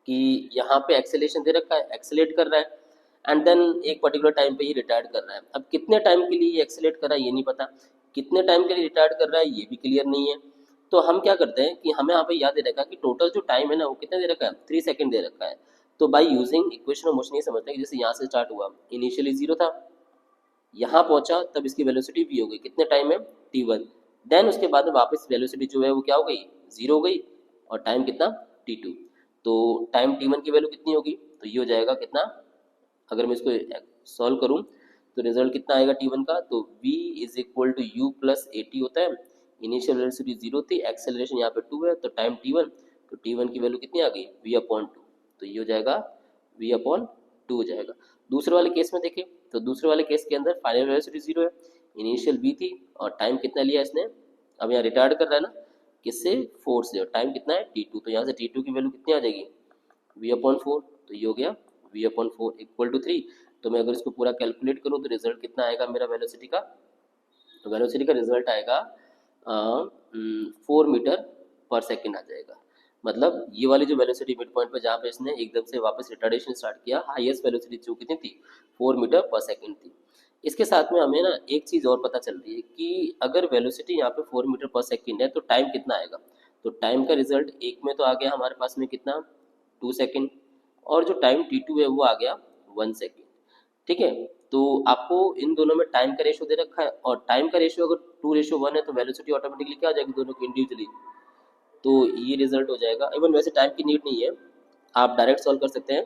कि यहाँ पे एक्सेलेरेशन दे रखा है, एक्सेलेरेट कर रहा है एंड देन एक पर्टिकुलर टाइम पे ये रिटायर्ड कर रहा है। अब कितने टाइम के लिए ये एक्सेलेरेट कर रहा है ये नहीं पता, कितने टाइम के लिए रिटायर्ड कर रहा है ये भी क्लियर नहीं है। तो हम क्या करते हैं कि हमें यहाँ पे याद दे रखा है कि टोटल जो टाइम है ना वो कितना दे रखा है 3 सेकंड दे रखा है। तो by using equation of motion ये समझते हैं कि जैसे यहाँ से स्टार्ट हुआ इनिशियली 0 था, यहाँ पहुंचा तब इसकी वेलोसिटी v हो गई, कितने टाइम में t1, देन उसके बाद में वापस वेलोसिटी जो है वो क्या हो गई 0 हो गई, और टाइम कितना t2। तो टाइम t1 की वैल्यू कितनी होगी, तो ये हो जाएगा कितना, अगर मैं इसको सॉल्व करूं तो रिजल्ट कितना आएगा t1 का, तो v is equal to u plus at होता है। इनिशियल वेलोसिटी 0 थी, एक्सेलरेशन यहाँ पे 2 है, तो टाइम t1, तो t1 की वैल्यू कितनी आ गई v/2, तो ये हो जाएगा v/2 हो जाएगा। दूसरे वाले केस में देखें तो दूसरे वाले केस के अंदर फाइनल वेलोसिटी 0 है, इनिशियल v थी और टाइम कितना लिया इसने, अब यहाँ रिटार्ड कर रहा है ना किससे 4 से, और टाइम कितना है t2, तो यहाँ से t2 की वैल्यू कितनी आ जाएगी v/4, तो ये हो गया v/4 इक्वल टू 3। तो मैं अगर इसको पूरा कैलकुलेट करूँ तो रिजल्ट कितना आएगा मेरा वेलोसिटी का, तो वेलोसिटी का रिजल्ट आएगा 4 मीटर पर सेकेंड आ जाएगा। मतलब ये वाली जो वेलोसिटी मिड पॉइंट पे जहाँ पे इसने एकदम से वापस रिटार्डेशन स्टार्ट किया, हाईएस्ट वेलोसिटी जो कितनी थी 4 मीटर पर सेकेंड थी। इसके साथ में हमें ना एक चीज़ और पता चल रही है कि अगर वेलोसिटी यहाँ पे 4 मीटर पर सेकेंड है तो टाइम कितना आएगा, तो टाइम का रिजल्ट एक में तो आ गया हमारे पास में कितना 2 सेकेंड, और जो टाइम t2 है वो आ गया 1 सेकेंड। ठीक है, तो आपको इन दोनों में टाइम का रेशियो दे रखा है, और टाइम का रेशियो अगर 2:1 है तो वेलोसिटी ऑटोमेटिकली क्या आ जाएगी दोनों की इंडिविजुअली, तो ये रिजल्ट हो जाएगा। इवन वैसे टाइम की नीड नहीं है, आप डायरेक्ट सॉल्व कर सकते हैं।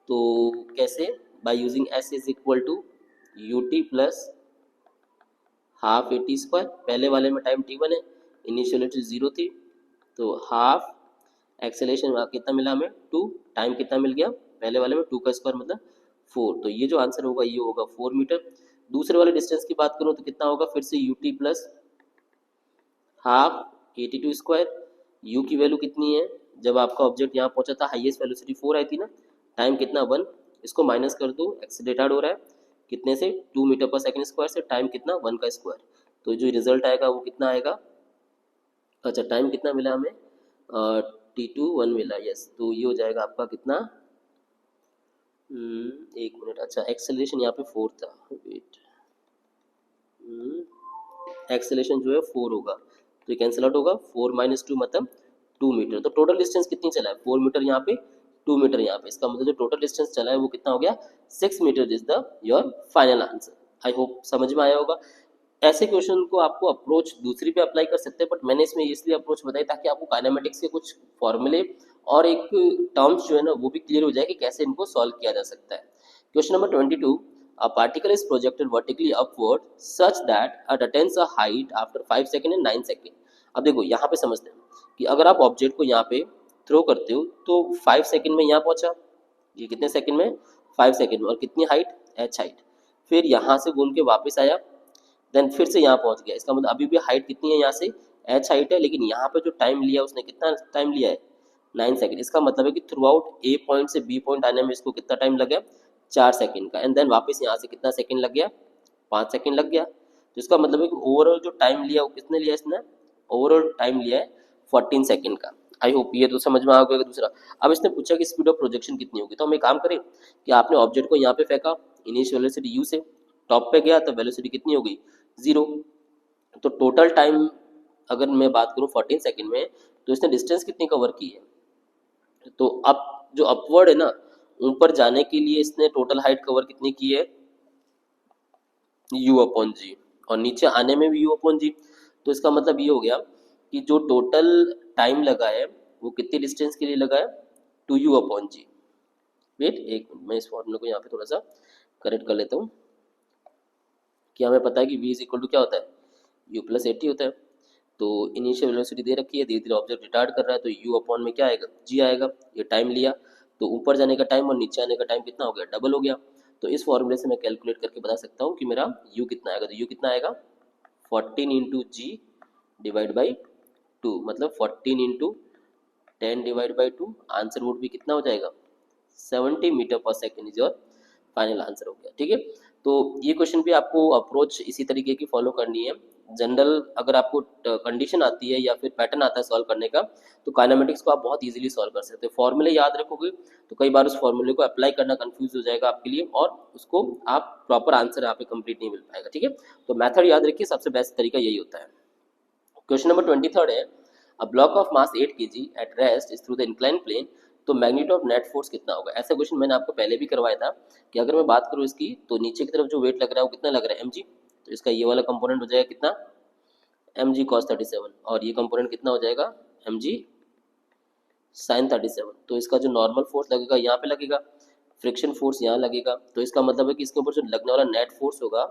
तो कैसे, by using s is equal to ut plus half at square, पहले वाले में टाइम t1 है, इनिशियलिटी 0 थी, तो हाफ एक्सेलेरेशन कितना मिला हमें 2, टाइम कितना मिल गया पहले वाले में 2 का स्क्वायर मतलब 4, तो ये जो आंसर होगा ये होगा 4 मीटर। दूसरे वाले डिस्टेंस की बात करूँ तो कितना होगा फिर से ut plus half 82 square, u की वैल्यू कितनी है जब आपका ऑब्जेक्ट यहाँ पहुंचा था हाईएस्ट वेलोसिटी 4 आई थी ना, टाइम कितना 1, इसको माइनस कर दो एक्सीलरेटेड हो रहा है कितने से 2 मीटर पर सेकंड स्क्वायर से, टाइम कितना 1 का स्क्वायर, तो जो रिजल्ट आएगा वो कितना आएगा, अच्छा टाइम कितना मिला हमें t2 1 मिला, यस, तो ये हो जाएगा आपका कितना 1 मिनट, अच्छा एक्सेलरेशन यहाँ पे 4 था, वेट एक्सेलेरेशन जो है 4 होगा, तो ये कैंसिल आउट होगा, 4 - 2 मतलब 2 मीटर। तो टोटल डिस्टेंस कितनी चला है, 4 मीटर यहाँ पे, 2 मीटर यहाँ पे, इसका मतलब जो टोटल डिस्टेंस चला है वो कितना हो गया, 6 metre is the your final answer. I hope समझ में आया होगा। ऐसे क्वेश्चन को आपको अप्रोच दूसरी पे अप्लाई कर सकते हैं, बट मैंने इसमें इसलिए अप्रोच बताई ताकि आपको काइनेमेटिक्स के कुछ फॉर्मूले और एक टर्म्स जो है ना वो भी क्लियर हो जाए कि कैसे इनको सॉल्व किया जा सकता है। Question number 22, a particle is projected vertically upward such that it attains a height after 5 second and 9 second. अब देखो यहाँ पे समझते हैं कि अगर आप ऑब्जेक्ट को यहाँ पे थ्रो करते हो तो 5 सेकेंड में यहाँ पहुंचा, ये कितने सेकेंड में, 5 सेकेंड में, और कितनी हाइट, h हाइट, फिर यहाँ से घूम के वापस आया, देन फिर से यहाँ पहुंच गया, इसका मतलब अभी भी हाइट कितनी है यहाँ से, h हाइट है, लेकिन यहाँ पे जो टाइम लिया उसने कितना टाइम लिया है, 9 सेकेंड। इसका मतलब है कि थ्रू आउट ए पॉइंट से बी पॉइंट आने में इसको कितना टाइम लग गया, 4 सेकेंड का, एंड देन वापस यहाँ से कितना सेकेंड लग गया, 5 सेकेंड लग गया। तो इसका मतलब है कि ओवरऑल जो टाइम लिया वो कितने लिया इसने, ओवरऑल टाइम लिया है 14 सेकेंड का। आई होप ये तो समझ में आ गया। दूसरा, अब इसने पूछा कि स्पीड ऑफ प्रोजेक्शन कितनी होगी, तो हम एक काम करें कि आपने ऑब्जेक्ट को यहाँ पे फेंका, इनिशियल वेलोसिटी यू से, टॉप पे गया तो वेलोसिटी कितनी हो गई, 0। तो टोटल टाइम अगर मैं बात करूँ 14 सेकेंड में, तो इसने डिस्टेंस कितनी कवर की है, तो अब जो अपवर्ड है ना, ऊपर जाने के लिए इसने टोटल हाइट कवर कितनी की है, u/g, और नीचे आने में भी u/g। तो इसका मतलब ये हो गया कि जो टोटल टाइम लगा है वो कितनी डिस्टेंस के लिए लगा है, 2u/g। वेट एक मिनट, मैं इस फॉर्मूले को यहाँ पे थोड़ा सा करेक्ट कर लेता हूँ कि हमें पता है कि v = क्या होता है, u+80 होता है। तो इनिशियल वेलोसिटी दे रखी है, धीरे धीरे ऑब्जेक्ट रिटार्ड कर रहा है, तो u/ में क्या आएगा, g आएगा। ये टाइम लिया, तो ऊपर जाने का टाइम और नीचे आने का टाइम कितना हो गया, डबल हो गया। तो इस फॉर्मूले से मैं कैलकुलेट करके बता सकता हूँ कि मेरा u कितना आएगा। तो u कितना आएगा, 14 × g डिवाइड बाई 2, मतलब 14 × 10 डिवाइड बाई 2, आंसर वुड भी कितना हो जाएगा, 70 मीटर पर second is your final answer हो गया। ठीक है, तो ये क्वेश्चन भी आपको अप्रोच इसी तरीके की फॉलो करनी है। जनरल अगर आपको कंडीशन आती है या फिर पैटर्न आता है सॉल्व करने का, तो काइनेमेटिक्स को आप बहुत इजीली सॉल्व कर सकते हैं। फॉर्मूले याद रखोगे तो कई बार उस फॉर्मूले को अप्लाई करना कंफ्यूज हो जाएगा आपके लिए, और उसको आप प्रॉपर आंसर यहाँ पे कंप्लीट नहीं मिल पाएगा। ठीक है, तो मेथड याद रखिए, सबसे बेस्ट तरीका यही होता है। क्वेश्चन नंबर 23 है, a block of mass 8 kg at rest is through the incline plane, तो मैग्नीट्यूड ऑफ नेट फोर्स कितना होगा। ऐसा क्वेश्चन मैंने आपको पहले भी करवाया था कि अगर मैं बात करूँ इसकी, तो नीचे की तरफ जो वेट लग रहा है वो कितना लग रहा है, mg, तो इसका ये वाला कंपोनेंट हो जाएगा कितना, mg cos 37, और ये कंपोनेंट कितना हो जाएगा, mg sin 37। तो इसका जो नॉर्मल फोर्स लगेगा यहाँ पे लगेगा, फ्रिक्शन फोर्स यहाँ लगेगा, तो इसका मतलब है कि इसके ऊपर जो लगने वाला नेट फोर्स होगा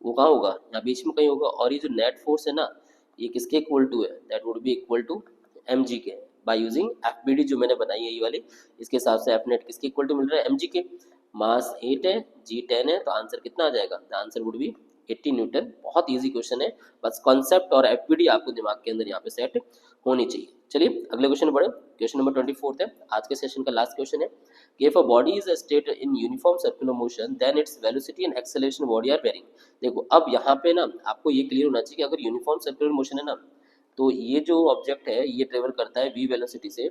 वो कहाँ होगा, यहाँ बीच में कहीं होगा। और ये जो नेट फोर्स है ना, ये किसके इक्वल टू है, that would be equal to mg के, बाय यूजिंग fbd जो मैंने बनाई है ये वाली, इसके हिसाब से f नेट किसके इक्वल टू मिल रहा है, mg के। मास 8 है, g 10 है, तो आंसर कितना आ जाएगा, the answer would B 80 Newton. बहुत इजी क्वेश्चन है, बस कॉन्सेप्ट और fbd आपको दिमाग के अंदर यहाँ पे सेट होनी चाहिए। चलिए अगले क्वेश्चन बढ़े। क्वेश्चन नंबर 24 है, आज के सेशन का लास्ट क्वेश्चन है कि if a body is a state in uniform circular motion then its velocity and acceleration body are varying। देखो अब यहाँ पे ना आपको ये क्लियर होना चाहिए कि अगर यूनिफॉर्म सर्कुलर मोशन है ना, तो ये जो ऑब्जेक्ट है ये ट्रेवल करता है v वेलोसिटी से,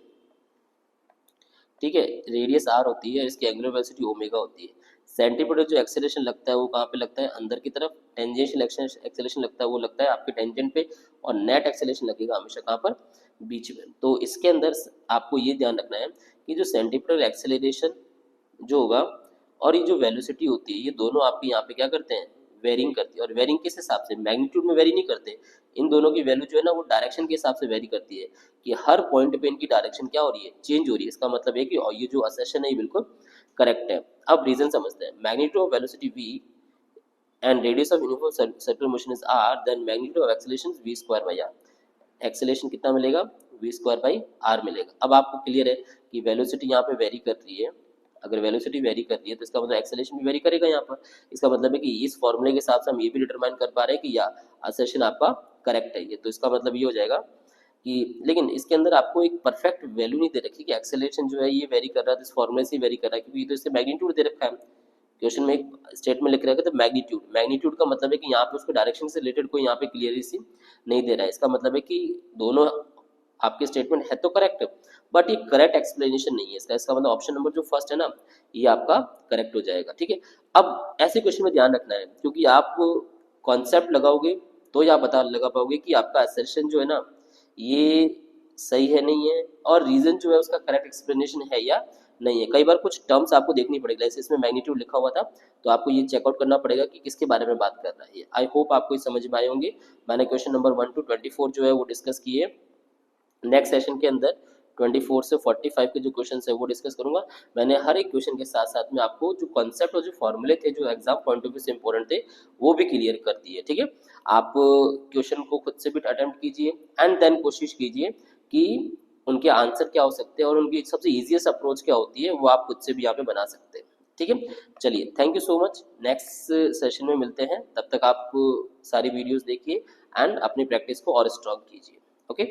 ठीक है, रेडियस r होती है, इसकी एंगुलर वेलोसिटी ओमेगा होती है। सेंटीमीटर जो एक्सेलरेशन लगता है वो कहाँ पे लगता है, अंदर की तरफ। टेंजेंशियल एक्सेलरेशन लगता है वो लगता है आपके टेंजेंट पे, और नेट एक्सेलरेशन लगेगा हमेशा कहाँ पर, बीच में। तो इसके अंदर आपको ये ध्यान रखना है कि जो सेंटीमीटर एक्सेलरेशन जो होगा और ये जो वेलोसिटी होती है, ये दोनों आपके यहाँ पे क्या करते हैं, वेरिंग करती है। और वेरिंग किस हिसाब से, मैग्नीट्यूड में वेरी नहीं करते, इन दोनों की वैल्यू जो है ना वो डायरेक्शन के हिसाब से वेरी करती है, कि हर पॉइंट पे इनकी डायरेक्शन क्या हो रही है, चेंज हो रही है। इसका मतलब है कि और ये जो असर्शन है ये बिल्कुल करेक्ट है। अब रीजन समझते हैं, magnitude of velocity v and radius of uniform circular motion is r, then magnitude of acceleration is v²/r। Acceleration कितना मिलेगा, v²/r मिलेगा। अब आपको क्लियर है कि वेलोसिटी यहाँ पे वेरी कर रही है, अगर वेलोसिटी वेरी कर रही है तो इसका मतलब एक्सेलेरेशन भी वेरी करेगा यहाँ पर। इसका मतलब है कि इस फॉर्मूले के हिसाब से हम ये भी डिटरमाइन कर पा रहे हैं कि या असर्शन आपका करेक्ट है ये, तो इसका मतलब ये हो जाएगा कि, लेकिन इसके अंदर आपको एक परफेक्ट वैल्यू नहीं दे रखी कि एक्सेलरेशन जो है ये वेरी कर रहा है, तो इस फॉर्मूले से वेरी कर रहा है, क्योंकि ये तो इससे मैग्नीट्यूड दे रखा है। क्वेश्चन में एक स्टेटमेंट लिख रखा है तो मैग्नीट्यूड, मैग्नीट्यूड का मतलब है कि यहाँ पे उसको डायरेक्शन से रिलेटेड कोई यहाँ पे क्लियरली सी नहीं दे रहा है। इसका मतलब है कि दोनों आपके स्टेटमेंट है तो करेक्ट, बट ये करेक्ट एक्सप्लेनेशन नहीं है इसका। इसका मतलब ऑप्शन नंबर जो फर्स्ट है ना, ये आपका करेक्ट हो जाएगा। ठीक है, अब ऐसे क्वेश्चन में ध्यान रखना है, क्योंकि आप कॉन्सेप्ट लगाओगे तो ही आप पता लगा पाओगे कि आपका असर्शन जो है ना ये सही है नहीं है, और रीजन जो है उसका करेक्ट एक्सप्लेनेशन है या नहीं है। कई बार कुछ टर्म्स आपको देखनी पड़ेगी, जैसे इसमें मैग्नीट्यूड लिखा हुआ था तो आपको ये चेकआउट करना पड़ेगा कि किसके बारे में बात कर रहा है। आई होप आपको ये समझ में आए होंगे। मैंने क्वेश्चन नंबर 1 to 24 जो है वो डिस्कस किए। नेक्स्ट सेशन के अंदर 24 से 45 के जो क्वेश्चन है वो डिस्कस करूंगा। मैंने हर एक क्वेश्चन के साथ साथ में आपको जो कॉन्सेप्ट और जो फॉर्मूले थे जो एग्जाम पॉइंट ऑफ व्यू से इंपॉर्टेंट थे वो भी क्लियर कर दिए। ठीक है, आप क्वेश्चन को खुद से भी अटेम्प्ट कीजिए एंड देन कोशिश कीजिए कि उनके आंसर क्या हो सकते हैं और उनकी सबसे ईजिएस्ट अप्रोच क्या होती है वो आप खुद से भी यहाँ पे बना सकते हैं। ठीक है, चलिए thank you so much. Next session में मिलते हैं, तब तक आप सारी वीडियोस देखिए एंड अपनी प्रैक्टिस को और स्ट्रॉन्ग कीजिए। ओके।